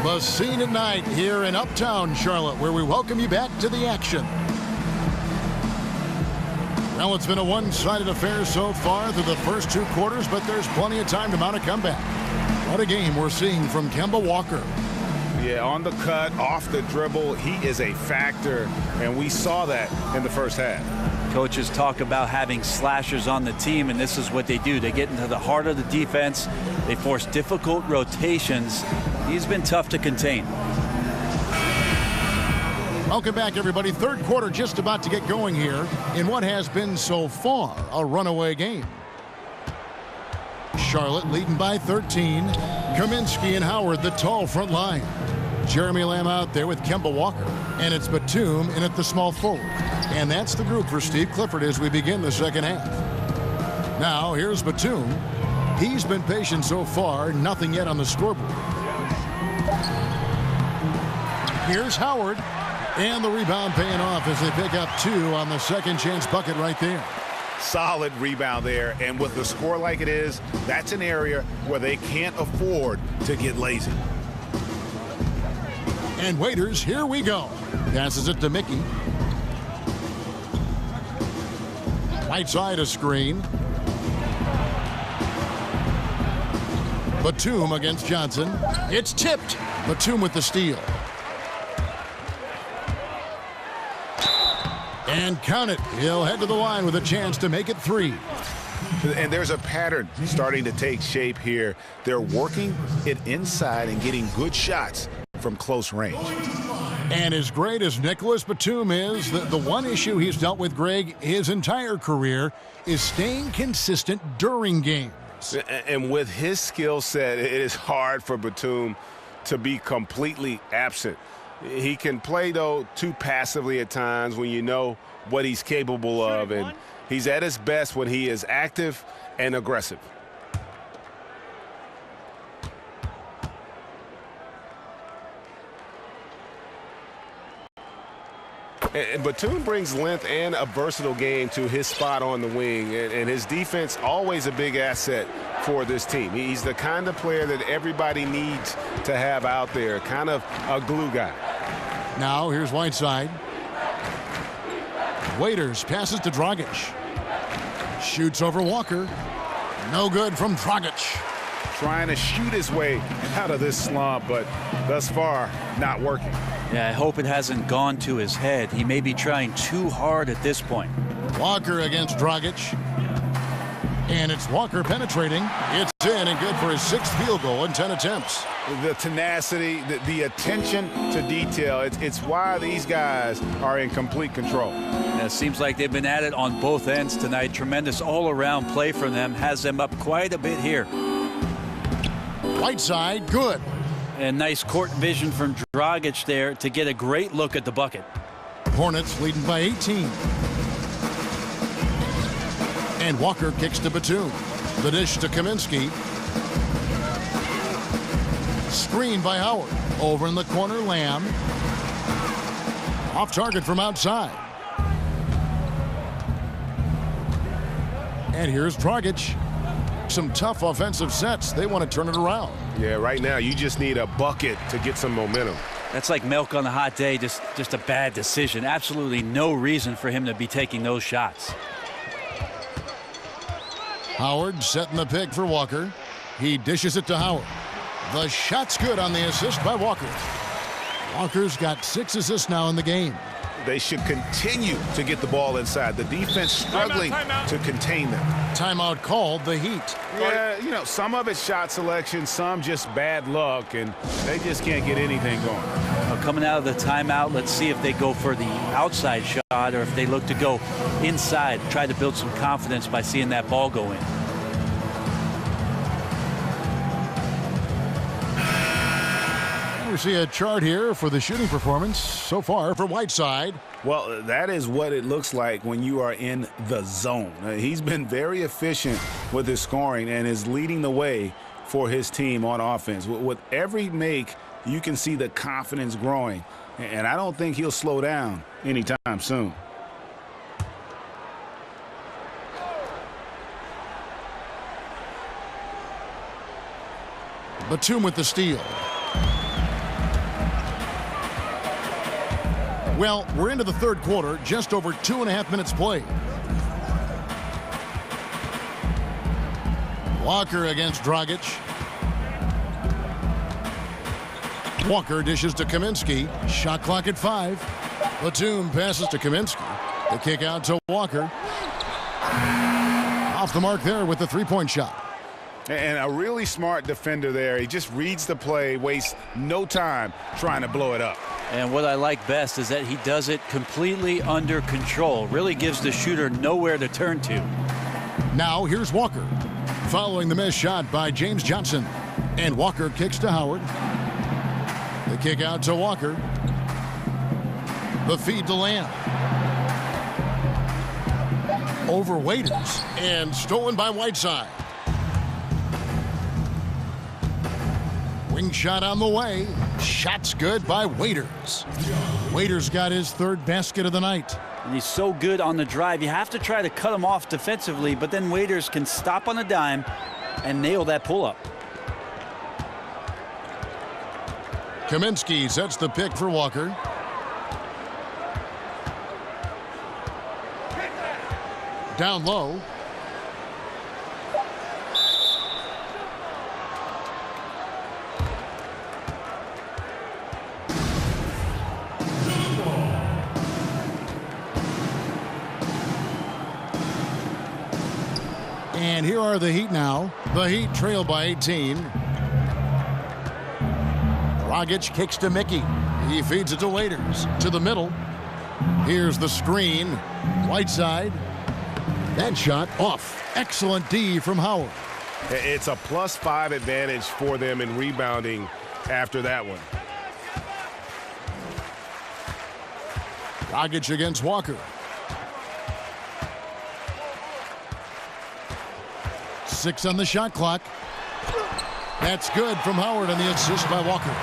The scene at night here in Uptown Charlotte, where we welcome you back to the action. Well, it's been a one-sided affair so far through the first 2 quarters, but there's plenty of time to mount a comeback. What a game we're seeing from Kemba Walker. Yeah, on the cut, off the dribble, he is a factor, and we saw that in the first half. Coaches talk about having slashers on the team, and this is what they do. They get into the heart of the defense. They force difficult rotations. He's been tough to contain. Welcome back, everybody. Third quarter just about to get going here in what has been so far a runaway game. Charlotte leading by 13. Kaminsky and Howard, the tall front line. Jeremy Lamb out there with Kemba Walker. And it's Batum in at the small forward. And that's the group for Steve Clifford as we begin the second half. Now, here's Batum. He's been patient so far, nothing yet on the scoreboard. Here's Howard. And the rebound paying off as they pick up 2 on the second chance bucket right there. Solid rebound there, and with the score like it is, that's an area where they can't afford to get lazy. And Waiters, here we go. Passes it to Mickey. Right side a screen. Batum against Johnson. It's tipped. Batum with the steal. And count it. He'll head to the line with a chance to make it 3. And there's a pattern starting to take shape here. They're working it inside and getting good shots from close range. And as great as Nicholas Batum is, the one issue he's dealt with, Greg, his entire career is staying consistent during games. And with his skill set, it is hard for Batum to be completely absent. He can play, though, too passively at times when you know what he's capable of, and he's at his best when he is active and aggressive. And Batum brings length and a versatile game to his spot on the wing, and his defense always a big asset for this team. He's the kind of player that everybody needs to have out there, kind of a glue guy. Now here's Whiteside. Waiters passes to Dragic. Shoots over Walker. No good from Dragic. Trying to shoot his way out of this slump, but thus far, not working. Yeah, I hope it hasn't gone to his head. He may be trying too hard at this point. Walker against Dragic. And it's Walker penetrating. It's in and good for his 6th field goal in 10 attempts. the tenacity, the attention to detail. It's why these guys are in complete control. It seems like they've been at it on both ends tonight. Tremendous all-around play from them. Has them up quite a bit here. Whiteside, good. And nice court vision from Dragic there to get a great look at the bucket. Hornets leading by 18. And Walker kicks to Batum. The dish to Kaminsky. Screen by Howard. Over in the corner, Lamb. Off target from outside. And here's Dragic. Some tough offensive sets. They want to turn it around. Yeah, right now you just need a bucket to get some momentum. That's like milk on a hot day, just a bad decision. Absolutely no reason for him to be taking those shots. Howard setting the pick for Walker. He dishes it to Howard. The shot's good on the assist by Walker. Walker's got 6 assists now in the game. They should continue to get the ball inside. The defense struggling to contain them. Timeout called, the Heat. Yeah, you know, some of it's shot selection, some just bad luck, and they just can't get anything going. Well, coming out of the timeout, let's see if they go for the outside shot or if they look to go inside, try to build some confidence by seeing that ball go in. We see a chart here for the shooting performance so far for Whiteside. Well, that is what it looks like when you are in the zone. He's been very efficient with his scoring and is leading the way for his team on offense. With every make, you can see the confidence growing, and I don't think he'll slow down anytime soon. Batum with the steal. Well, we're into the third quarter, just over 2.5 minutes played. Walker against Dragic. Walker dishes to Kaminsky. Shot clock at 5. Batum passes to Kaminsky. The kick out to Walker. Off the mark there with the three-point shot. And a really smart defender there. He just reads the play, wastes no time trying to blow it up. And what I like best is that he does it completely under control. Really gives the shooter nowhere to turn to. Now here's Walker. Following the missed shot by James Johnson. And Walker kicks to Howard. The kick out to Walker. The feed to Lamb. Over Waiters. And stolen by Whiteside. Wing shot on the way. Shot's good by Waiters. Waiters got his third basket of the night. And he's so good on the drive. You have to try to cut him off defensively, but then Waiters can stop on a dime and nail that pull-up. Kaminsky sets the pick for Walker. Down low. And here are the Heat now. The Heat trail by 18. Dragic kicks to Mickey. He feeds it to Waiters. To the middle. Here's the screen. Whiteside. That shot off. Excellent D from Howard. It's a +5 advantage for them in rebounding after that one. Dragic against Walker. 6 on the shot clock. That's good from Howard on the assist by Walker.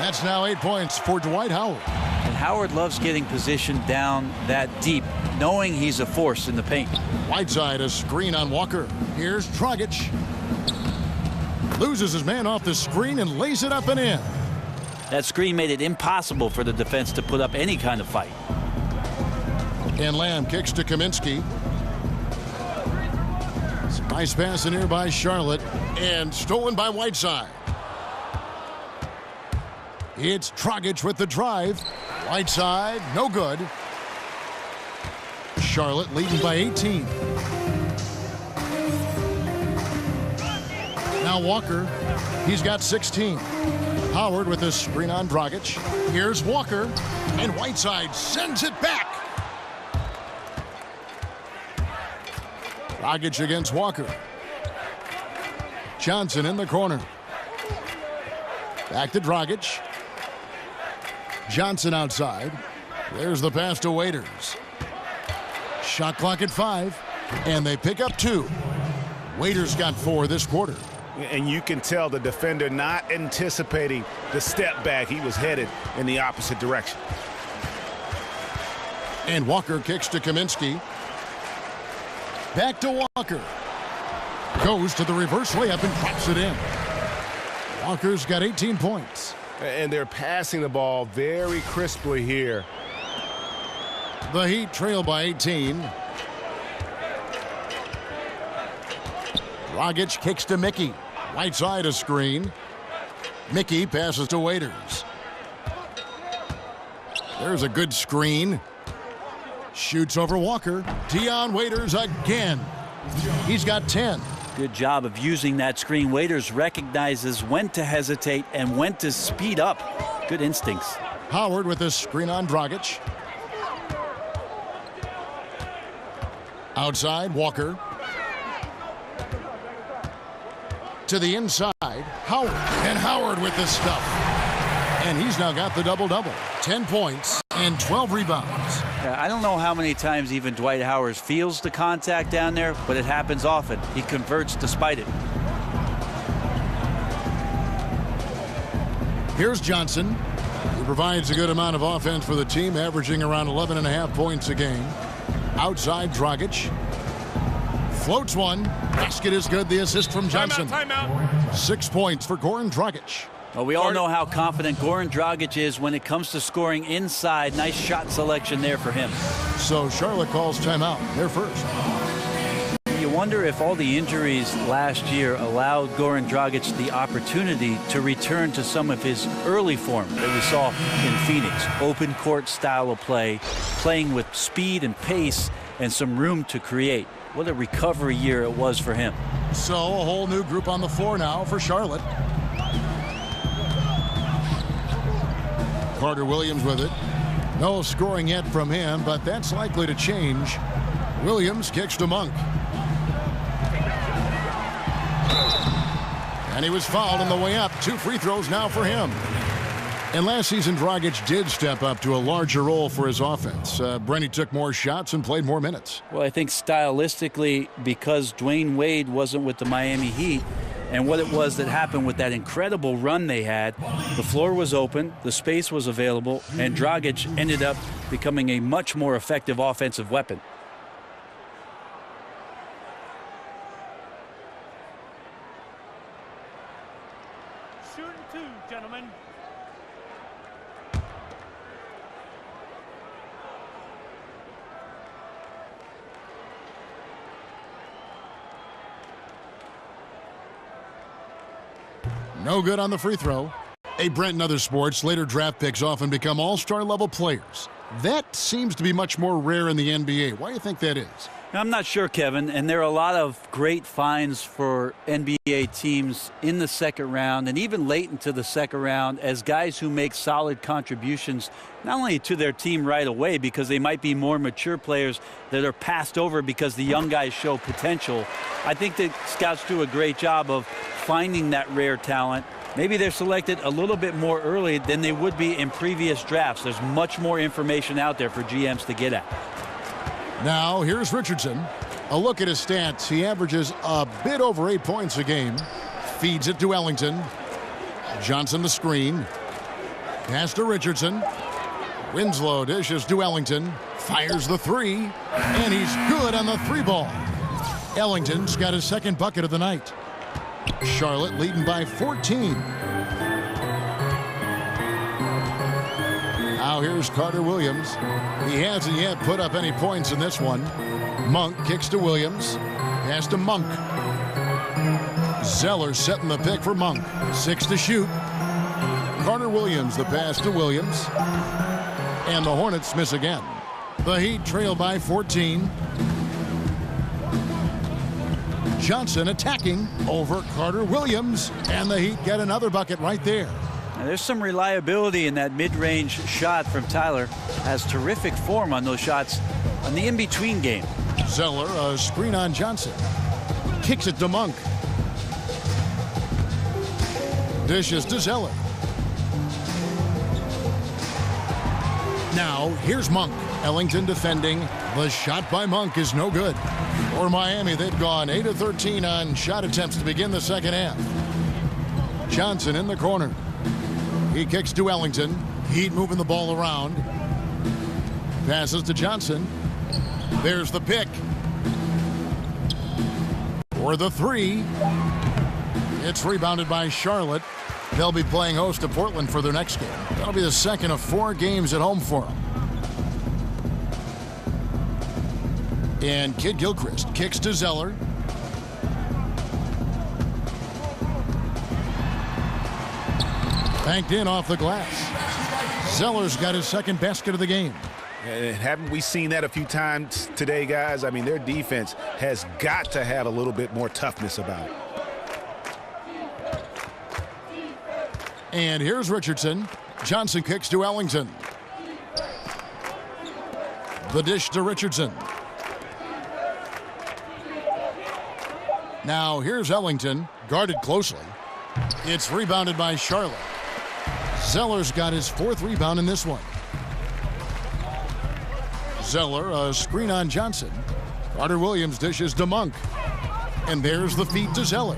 That's now 8 points for Dwight Howard. And Howard loves getting positioned down that deep, knowing he's a force in the paint. Whiteside, a screen on Walker. Here's Dragic. Loses his man off the screen and lays it up and in. That screen made it impossible for the defense to put up any kind of fight. And Lamb kicks to Kaminsky. Nice pass in here by Charlotte and stolen by Whiteside. It's Dragic with the drive. Whiteside, no good. Charlotte leading by 18. Now Walker, he's got 16. Howard with a screen on Dragic. Here's Walker, and Whiteside sends it back. Dragic against Walker. Johnson in the corner. Back to Dragic. Johnson outside. There's the pass to Waiters. Shot clock at 5, and they pick up 2. Waiters got 4 this quarter. And you can tell the defender not anticipating the step back. He was headed in the opposite direction. And Walker kicks to Kaminsky. Back to Walker. Goes to the reverse layup and drops it in. Walker's got 18 points. And they're passing the ball very crisply here. The Heat trail by 18. Dragic kicks to Mickey. Whiteside a screen. Mickey passes to Waiters. There's a good screen. Shoots over Walker. Dion Waiters again. He's got 10. Good job of using that screen. Waiters recognizes when to hesitate and when to speed up. Good instincts. Howard with a screen on Dragic. Outside, Walker. To the inside, Howard. And Howard with the stuff. And he's now got the double-double. 10 points and 12 rebounds. Yeah, I don't know how many times even Dwight Howard feels the contact down there, but it happens often. He converts despite it. Here's Johnson. He provides a good amount of offense for the team, averaging around 11.5 points a game. Outside, Dragic. Floats one. Basket is good. The assist from Johnson. Timeout. 6 points for Goran Dragic. Well, we all know how confident Goran Dragic is when it comes to scoring inside. Nice shot selection there for him. So Charlotte calls timeout. They're first. You wonder if all the injuries last year allowed Goran Dragic the opportunity to return to some of his early form that we saw in Phoenix. Open court style of play, playing with speed and pace and some room to create. What a recovery year it was for him. So a whole new group on the floor now for Charlotte. Carter Williams with it. No scoring yet from him, but that's likely to change. Williams kicks to Monk. And he was fouled on the way up. 2 free throws now for him. And last season, Dragic did step up to a larger role for his offense. Brenny took more shots and played more minutes. Well, I think stylistically, because Dwayne Wade wasn't with the Miami Heat, and what it was that happened with that incredible run they had, the floor was open, the space was available, and Dragic ended up becoming a much more effective offensive weapon. Shooting 2, gentlemen. No good on the free throw. Hey, Brent, in other sports, later draft picks often become all-star level players. That seems to be much more rare in the NBA. Why do you think that is? I'm not sure, Kevin, and there are a lot of great finds for NBA teams in the second round and even late into the second round as guys who make solid contributions not only to their team right away because they might be more mature players that are passed over because the young guys show potential. I think that scouts do a great job of finding that rare talent. Maybe they're selected a little bit more early than they would be in previous drafts. There's much more information out there for GMs to get at. Now, here's Richardson. A look at his stats. He averages a bit over 8 points a game. Feeds it to Ellington. Johnson the screen. Pass to Richardson. Winslow dishes to Ellington. Fires the 3. And he's good on the 3 ball. Ellington's got his second bucket of the night. Charlotte leading by 14. Now here's Carter Williams. He hasn't yet put up any points in this one. Monk kicks to Williams. Pass to Monk. Zeller setting the pick for Monk. 6 to shoot. Carter Williams the pass to Williams. And the Hornets miss again. The Heat trail by 14. Johnson attacking over Carter Williams, and the Heat get another bucket right there. Now, there's some reliability in that mid-range shot from Tyler. Has terrific form on those shots on the in-between game. Zeller, a screen on Johnson. Kicks it to Monk. Dishes to Zeller. Now, here's Monk. Ellington defending. The shot by Monk is no good. For Miami, they've gone 8 of 13 on shot attempts to begin the second half. Johnson in the corner. He kicks to Ellington. Heat moving the ball around. Passes to Johnson. There's the pick. For the three. It's rebounded by Charlotte. They'll be playing host to Portland for their next game. That'll be the second of 4 games at home for them. And Kid Gilchrist kicks to Zeller. Banked in off the glass. Zeller's got his second basket of the game. And haven't we seen that a few times today, guys? I mean, their defense has got to have a little bit more toughness about it. And here's Richardson. Johnson kicks to Ellington. The dish to Richardson. Now here's Ellington, guarded closely. It's rebounded by Charlotte. Zeller's got his 4th rebound in this one. Zeller, a screen on Johnson. Carter Williams dishes to Monk. And there's the feed to Zeller.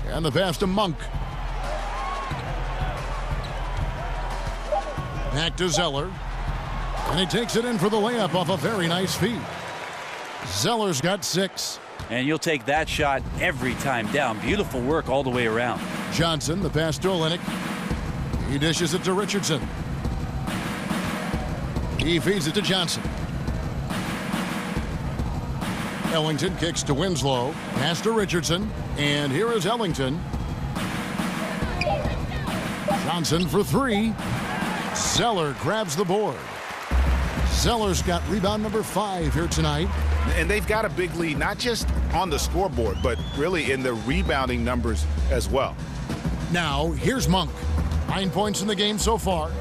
And the pass to Monk. Back to Zeller. And he takes it in for the layup off a very nice feed. Zeller's got 6. And you'll take that shot every time down. Beautiful work all the way around. Johnson, the pass to Olynyk. He dishes it to Richardson. He feeds it to Johnson. Ellington kicks to Winslow. Pass to Richardson. And here is Ellington. Johnson for 3. Zeller grabs the board. Zeller's got rebound number 5 here tonight. And they've got a big lead, not just on the scoreboard, but really in the rebounding numbers as well. Now, here's Monk. 9 points in the game so far.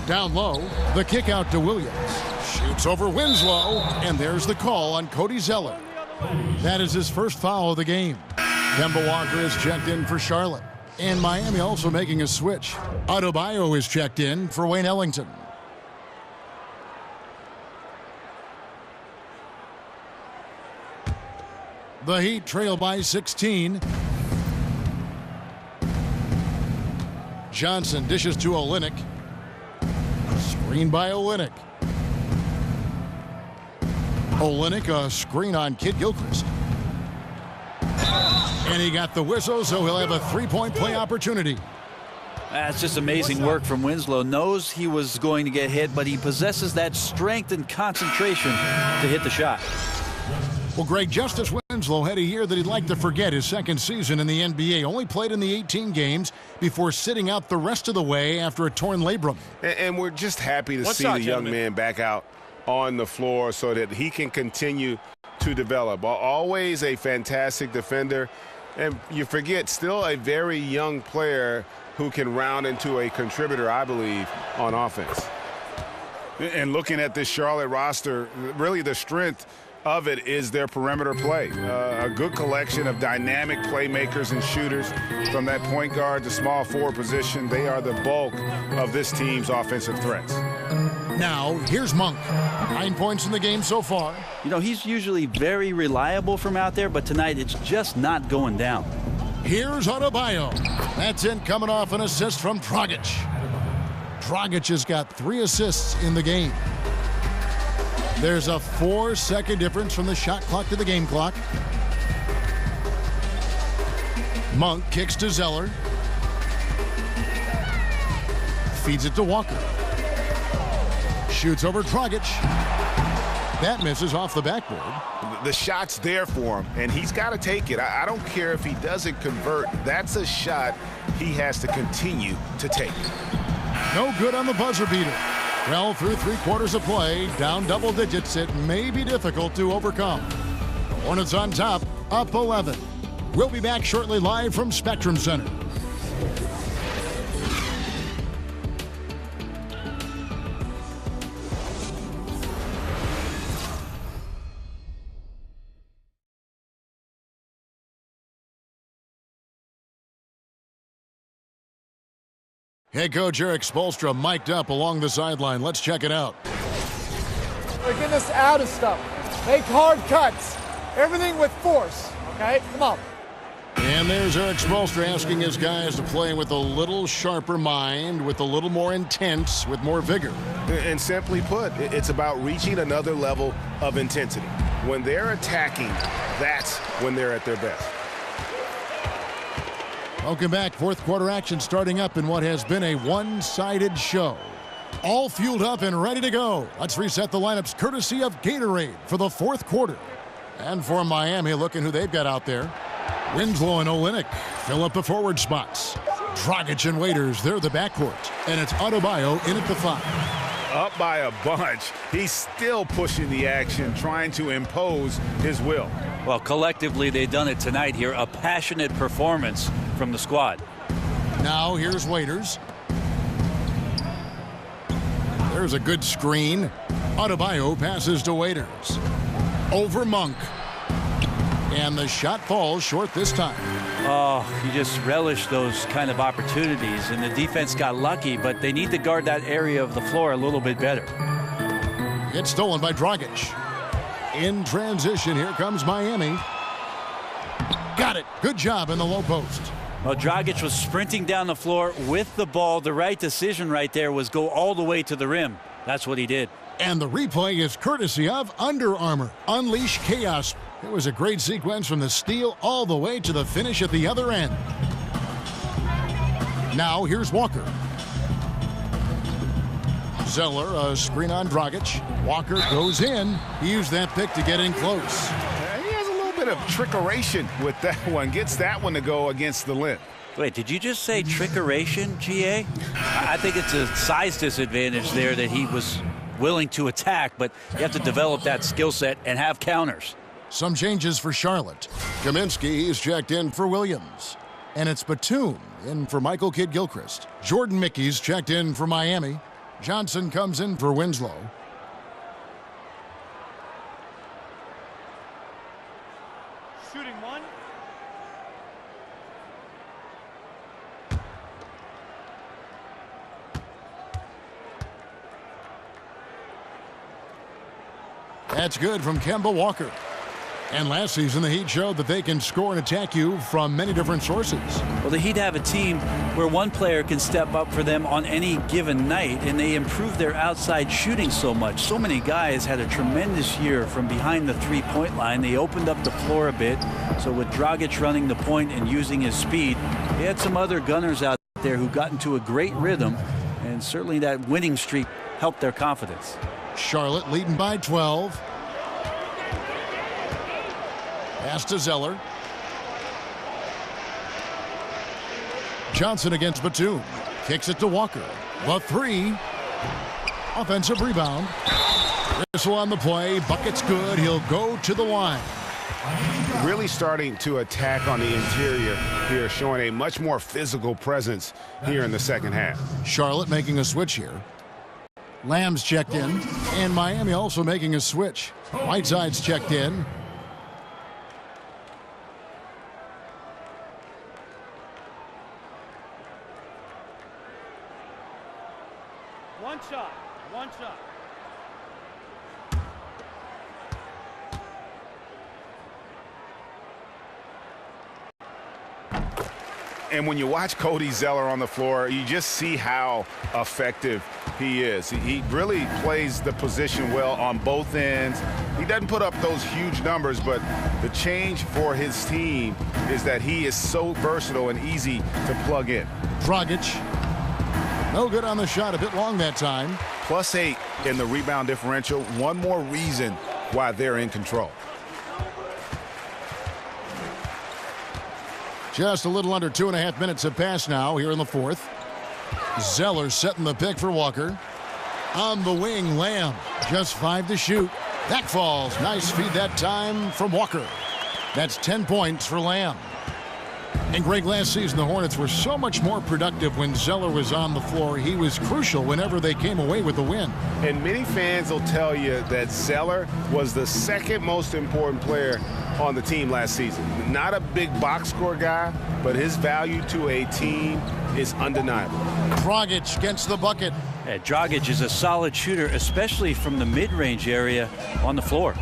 Down low, the kick out to Williams. Shoots over Winslow, and there's the call on Cody Zeller. That is his first foul of the game. Kemba Walker is checked in for Charlotte. And Miami also making a switch. Adebayo is checked in for Wayne Ellington. The Heat trail by 16. Johnson dishes to Olynyk. Screen by Olynyk. Olynyk, a screen on Kid Gilchrist. And he got the whistle, so he'll have a 3-point play opportunity. That's just amazing work from Winslow. Knows he was going to get hit, but he possesses that strength and concentration to hit the shot. Well, Greg, Justice Winslow had a year that he'd like to forget. His second season in the NBA. Only played in the 18 games before sitting out the rest of the way after a torn labrum. And we're just happy to see the young man back out on the floor so that he can continue to develop. Always a fantastic defender. And you forget, still a very young player who can round into a contributor, I believe, on offense. And looking at this Charlotte roster, really the strength of it is their perimeter play. A good collection of dynamic playmakers and shooters from that point guard to small forward position. They are the bulk of this team's offensive threats. Now, here's Monk. 9 points in the game so far. You know, he's usually very reliable from out there, but tonight it's just not going down. Here's Adebayo. That's in, coming off an assist from Dragic. Dragic has got 3 assists in the game. There's a 4-second difference from the shot clock to the game clock. Monk kicks to Zeller. Feeds it to Walker. Shoots over Dragic. That misses off the backboard. The shot's there for him, and he's got to take it. I don't care if he doesn't convert. That's a shot he has to continue to take. No good on the buzzer beater. Well, through 3 quarters of play, down double digits, it may be difficult to overcome. The Hornets on top, up 11. We'll be back shortly live from Spectrum Center. Head coach Eric Spoelstra mic'd up along the sideline. Let's check it out. They're getting us out of stuff. Make hard cuts. Everything with force, okay? Come on. And there's Eric Spoelstra asking his guys to play with a little sharper mind, with a little more intense, with more vigor. And simply put, it's about reaching another level of intensity. When they're attacking, that's when they're at their best. Welcome back. Fourth quarter action starting up in what has been a one-sided show. All fueled up and ready to go. Let's reset the lineups courtesy of Gatorade for the fourth quarter. And for Miami, looking who they've got out there. Winslow and Olynyk fill up the forward spots. Dragic and Waiters, they're the backcourt. And it's Adebayo in at the 5. Up by a bunch. He's still pushing the action, trying to impose his will. Well, collectively, they've done it tonight here. A passionate performance from the squad. Now here's Waiters. There's a good screen. Adebayo passes to Waiters. Over Monk. And the shot falls short this time. Oh, you just relish those kind of opportunities. And the defense got lucky, but they need to guard that area of the floor a little bit better. It's stolen by Dragic. In transition, here comes Miami. Got it. Good job in the low post. Well, Dragic was sprinting down the floor with the ball. The right decision right there was go all the way to the rim. That's what he did. And the replay is courtesy of Under Armour. Unleash chaos. It was a great sequence from the steal all the way to the finish at the other end. Now here's Walker. Zeller, a screen on Dragic. Walker goes in. He used that pick to get in close. He has a little bit of trickeration with that one. Gets that one to go against the limb. Wait, did you just say trickeration, GA? I think it's a size disadvantage there that he was willing to attack, but you have to develop that skill set and have counters. Some changes for Charlotte. Kaminsky is checked in for Williams. And it's Batum in for Michael Kidd-Gilchrist. Jordan Mickey's checked in for Miami. Johnson comes in for Winslow. Shooting one. That's good from Kemba Walker. And last season, the Heat showed that they can score and attack you from many different sources. Well, the Heat have a team where one player can step up for them on any given night, and they improve their outside shooting so much. So many guys had a tremendous year from behind the three-point line. They opened up the floor a bit. So with Dragic running the point and using his speed, they had some other gunners out there who got into a great rhythm, and certainly that winning streak helped their confidence. Charlotte leading by 12. Pass to Zeller. Johnson against Batum. Kicks it to Walker. The 3. Offensive rebound. Whistle on the play. Bucket's good. He'll go to the line. Really starting to attack on the interior here, showing a much more physical presence here in the second half. Charlotte making a switch here. Lamb's checked in. And Miami also making a switch. Whiteside's checked in. One shot. One shot. And when you watch Cody Zeller on the floor, you just see how effective he is. He really plays the position well on both ends. He doesn't put up those huge numbers, but the change for his team is that he is so versatile and easy to plug in. Dragic. No good on the shot, a bit long that time. +8 in the rebound differential. One more reason why they're in control. Just a little under 2.5 minutes have passed now here in the fourth. Zeller setting the pick for Walker. On the wing, Lamb. Just 5 to shoot. That falls. Nice feed that time from Walker. That's 10 points for Lamb. And Greg, last season the Hornets were so much more productive when Zeller was on the floor. He was crucial whenever they came away with the win. And many fans will tell you that Zeller was the second most important player on the team last season. Not a big box score guy, but his value to a team is undeniable. Dragic gets the bucket. Yeah, Dragic is a solid shooter, especially from the mid-range area on the floor.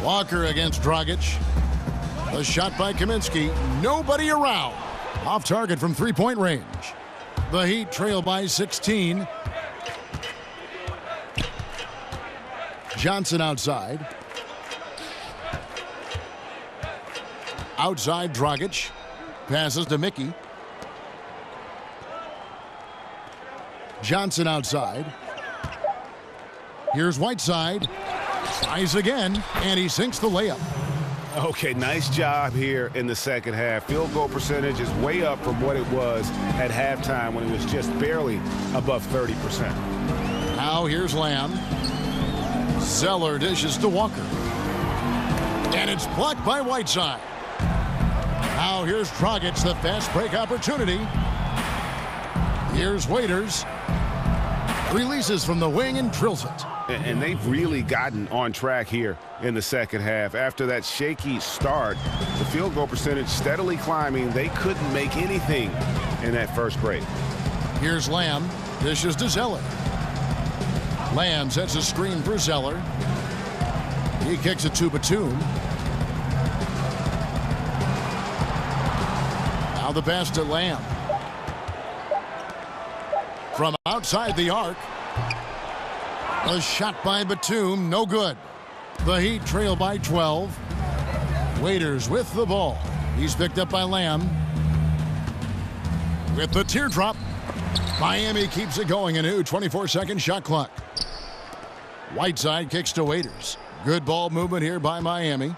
Walker against Dragic. A shot by Kaminsky. Nobody around. Off target from three-point range. The Heat trail by 16. Johnson outside. Outside Dragic. Passes to Mickey. Johnson outside. Here's Whiteside. Tries again, and he sinks the layup. Okay, nice job here in the second half. Field goal percentage is way up from what it was at halftime when it was just barely above 30%. Now here's Lamb. Zeller dishes to Walker. And it's blocked by Whiteside. Now here's Dragic, the fast break opportunity. Here's Waiters. Releases from the wing and drills it. And they've really gotten on track here in the second half. After that shaky start, the field goal percentage steadily climbing. They couldn't make anything in that first break. Here's Lamb. Dishes to Zeller. Lamb sets a screen for Zeller. He kicks it to Batum. Now the pass to Lamb. From outside the arc. A shot by Batum, no good. The Heat trail by 12. Waiters with the ball. He's picked up by Lamb. With the teardrop. Miami keeps it going. A new 24-second shot clock. Whiteside kicks to Waiters. Good ball movement here by Miami.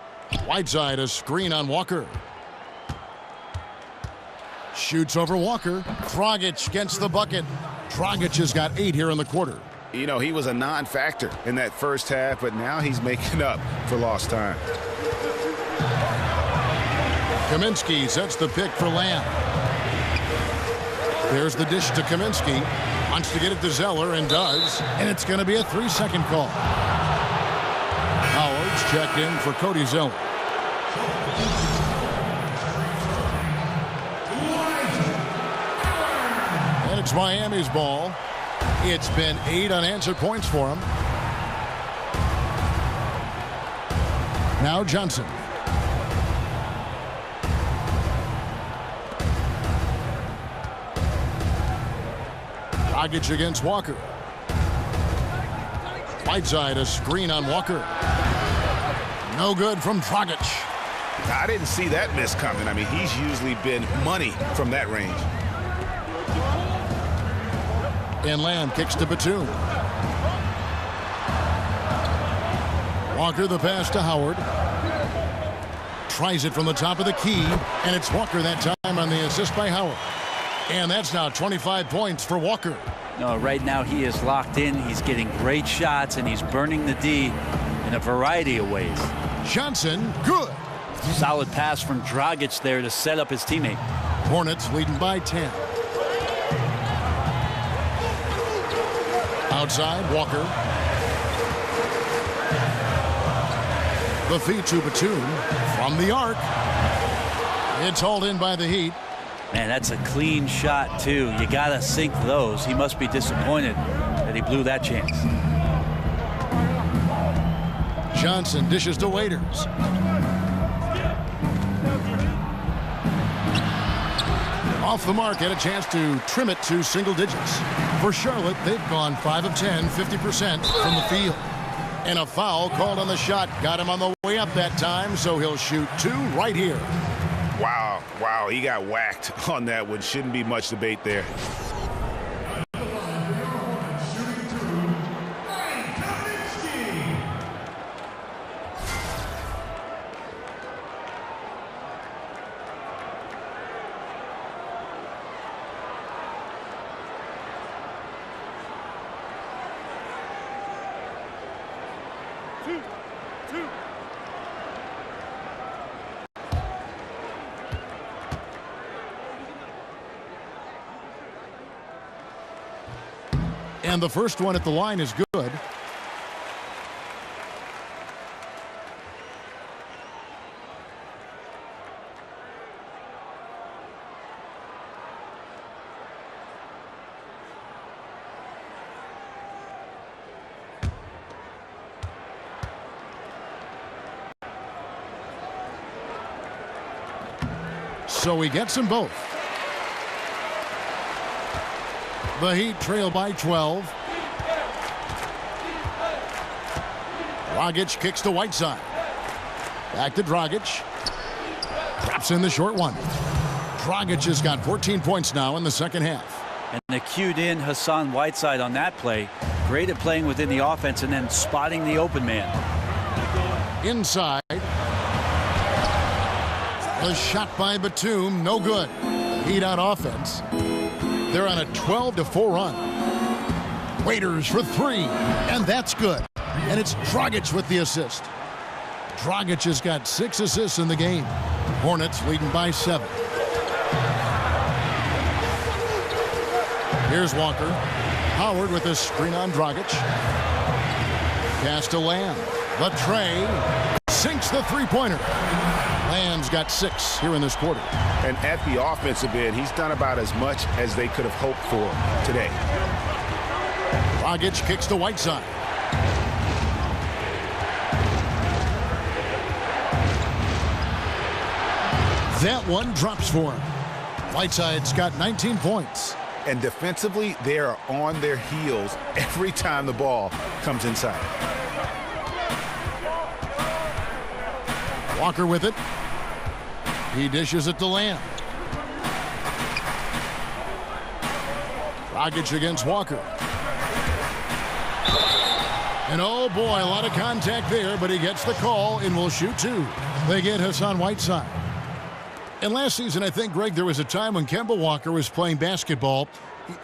Whiteside, a screen on Walker. Shoots over Walker. Dragic gets the bucket. Dragic has got 8 here in the quarter. You know, he was a non-factor in that first half, but now he's making up for lost time. Kaminsky sets the pick for Lamb. There's the dish to Kaminsky. Wants to get it to Zeller and does. And it's going to be a 3-second call. Howard's checked in for Cody Zeller. And it's Miami's ball. It's been 8 unanswered points for him. Now Johnson. Dragic against Walker. Whiteside, a screen on Walker. No good from Dragic. I didn't see that miss coming. I mean, he's usually been money from that range. And Lamb kicks to Batum. Walker the pass to Howard. Tries it from the top of the key, and it's Walker that time on the assist by Howard. And that's now 25 points for Walker. No, right now he is locked in. He's getting great shots, and he's burning the D in a variety of ways. Johnson, good. Solid pass from Dragic there to set up his teammate. Hornets leading by 10. Outside, Walker. The feed to Batum from the arc. It's hauled in by the Heat. Man, that's a clean shot, too. You got to sink those. He must be disappointed that he blew that chance. Johnson dishes to Waiters. Off the mark, had a chance to trim it to single digits. For Charlotte, they've gone 5 of 10, 50% from the field. And a foul called on the shot. Got him on the way up that time, so he'll shoot 2 right here. Wow, he got whacked on that one. Shouldn't be much debate there. And the first one at the line is good. So he gets them both. The Heat trail by 12. Dragic kicks to Whiteside. Back to Dragic. Drops in the short one. Dragic has got 14 points now in the second half. And they cued in Hassan Whiteside on that play. Great at playing within the offense and then spotting the open man. Inside. The shot by Batum, no good. Heat on offense. They're on a 12-4 run. Waiters for three, and that's good. And it's Dragic with the assist. Dragic has got 6 assists in the game. Hornets leading by 7. Here's Walker. Howard with a screen on Dragic. Pass to Lamb. The tray sinks the three-pointer. Lamb's got 6 here in this quarter. And at the offensive end, he's done about as much as they could have hoped for today. Dragic kicks to Whiteside. That one drops for him. Whiteside's got 19 points. And defensively, they are on their heels every time the ball comes inside. Walker with it. He dishes it to Lamb. Dragic against Walker. And oh boy, a lot of contact there, but he gets the call and will shoot 2. They get Hassan Whiteside. And last season, I think, Greg, there was a time when Kemba Walker was playing basketball,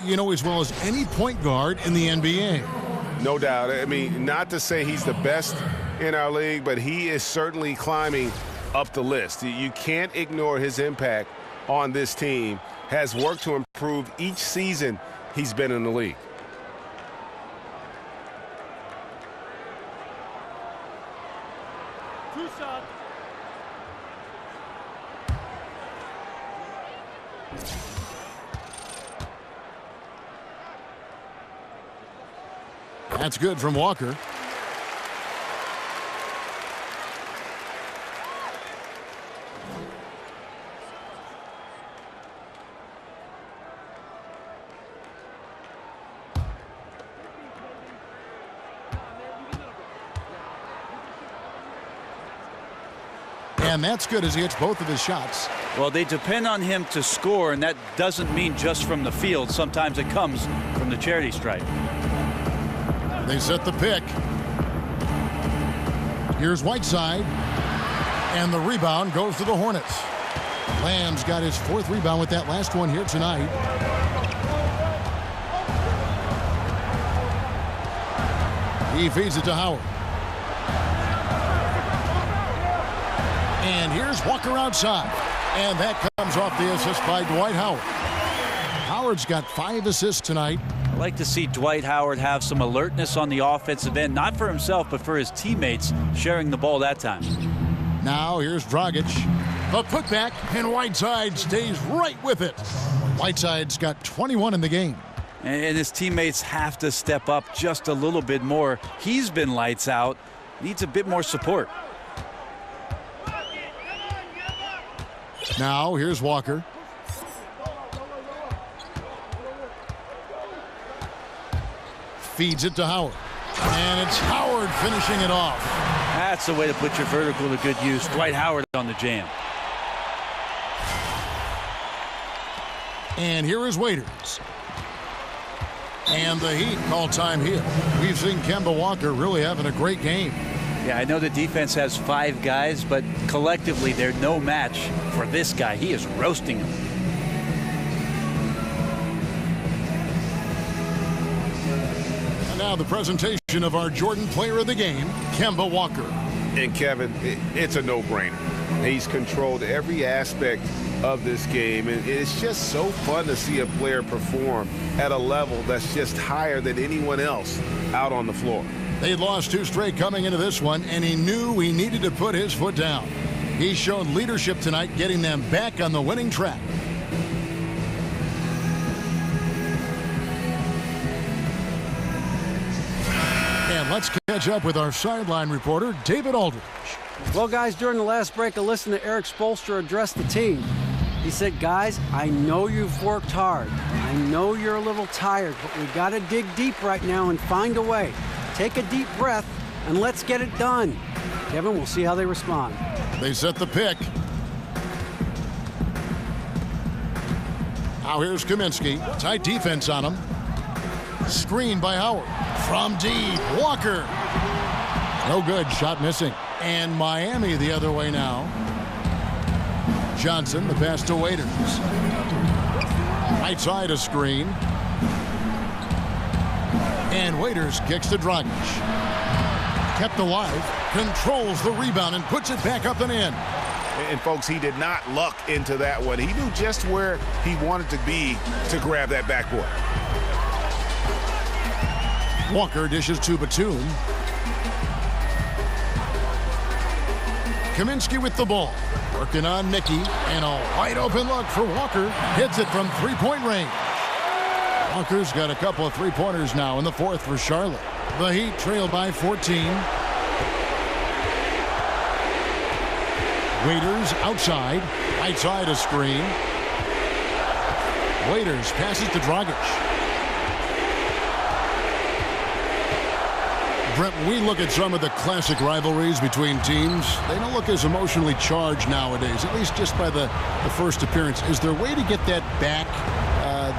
as well as any point guard in the NBA. No doubt. I mean, not to say he's the best in our league, but he is certainly climbing up the list. You can't ignore his impact on this team. Has worked to improve each season he's been in the league. That's good from Walker. And that's good as he hits both of his shots. Well, they depend on him to score, and that doesn't mean just from the field. Sometimes it comes from the charity stripe. They set the pick. Here's Whiteside. And the rebound goes to the Hornets. Lamb's got his 4th rebound with that last one here tonight. He feeds it to Howard. And here's Walker outside. And that comes off the assist by Dwight Howard. Howard's got 5 assists tonight. I like to see Dwight Howard have some alertness on the offensive end, not for himself, but for his teammates sharing the ball that time. Now here's Dragic. The putback, and Whiteside stays right with it. Whiteside's got 21 in the game. And his teammates have to step up just a little bit more. He's been lights out. Needs a bit more support. Now here's Walker. Feeds it to Howard. And it's Howard finishing it off. That's the way to put your vertical to good use. Dwight Howard on the jam. And here is Waiters. And the Heat call time here. We've seen Kemba Walker really having a great game. Yeah, I know the defense has 5 guys, but collectively they're no match for this guy. He is roasting them. now the presentation of our Jordan Player of the Game, Kemba Walker. And Kevin, it's a no-brainer. He's controlled every aspect of this game, and it's just so fun to see a player perform at a level that's just higher than anyone else out on the floor. They lost 2 straight coming into this one, and he knew he needed to put his foot down. He showed leadership tonight, getting them back on the winning track. And let's catch up with our sideline reporter, David Aldridge. Well, guys, during the last break, I listened to Eric Spoelstra address the team. He said, guys, I know you've worked hard. I know you're a little tired, but we got to dig deep right now and find a way. Take a deep breath, and let's get it done. Kevin, we'll see how they respond. They set the pick. Now here's Kaminsky. Tight defense on him. Screen by Howard. From deep, Walker. No good, shot missing. And Miami the other way now. Johnson, the pass to Waiters. Right side a screen. And Waiters kicks to Dragic. Kept alive, controls the rebound and puts it back up and in. And folks, he did not luck into that one. He knew just where he wanted to be to grab that backboard. Walker dishes to Batum. Kaminsky with the ball. Working on Mickey. And a wide open look for Walker. Hits it from three-point range. Walker's got a couple of three-pointers now in the fourth for Charlotte. The Heat trail by 14. Waiters outside. Right side a screen. Waiters passes to Dragic. Brett, we look at some of the classic rivalries between teams. They don't look as emotionally charged nowadays, at least just by the first appearance. Is there a way to get that back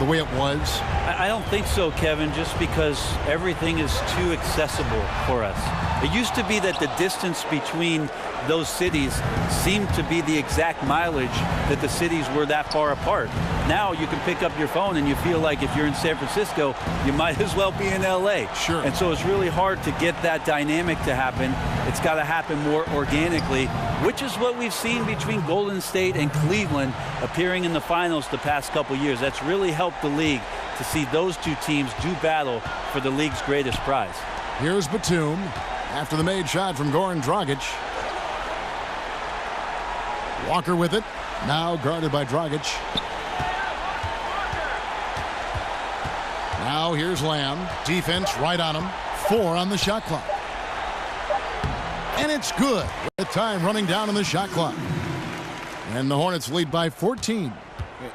the way it was? I don't think so, Kevin, just because everything is too accessible for us. It used to be that the distance between those cities seemed to be the exact mileage that the cities were that far apart. Now you can pick up your phone and you feel like if you're in San Francisco, you might as well be in LA. Sure. And so it's really hard to get that dynamic to happen. It's got to happen more organically, which is what we've seen between Golden State and Cleveland appearing in the finals the past couple years. That's really helped the league to see those two teams do battle for the league's greatest prize. Here's Batum after the made shot from Goran Dragic. Walker with it. Now guarded by Dragic. Now here's Lamb. Defense right on him. 4 on the shot clock. And it's good with time running down on the shot clock. And the Hornets lead by 14.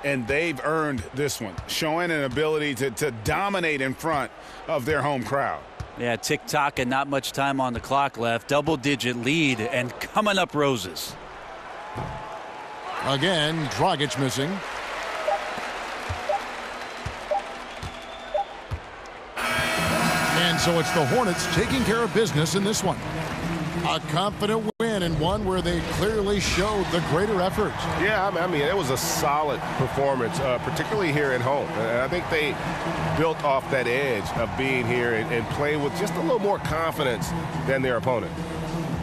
And they've earned this one, showing an ability to dominate in front of their home crowd. Yeah, tick-tock and not much time on the clock left. Double-digit lead and coming up roses. Again, Dragic missing. And so it's the Hornets taking care of business in this one. A confident win and one where they clearly showed the greater effort. Yeah, I mean, it was a solid performance, particularly here at home. And I think they built off that edge of being here and play with just a little more confidence than their opponent.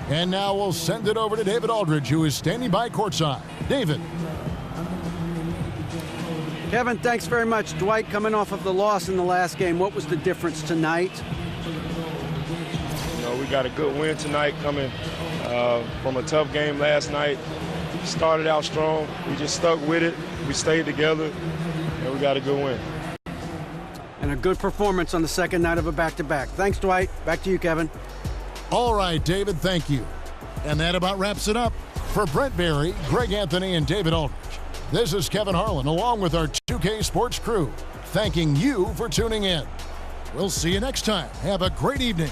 And now we'll send it over to David Aldridge, who is standing by courtside. David. Kevin, thanks very much. Dwight, coming off of the loss in the last game, what was the difference tonight? You know, we got a good win tonight coming from a tough game last night. Started out strong. We just stuck with it. We stayed together, and we got a good win. And a good performance on the second night of a back-to-back. Thanks, Dwight. Back to you, Kevin. All right, David, thank you. And that about wraps it up. For Brent Barry, Greg Anthony, and David Aldridge, this is Kevin Harlan, along with our 2K Sports crew, thanking you for tuning in. We'll see you next time. Have a great evening.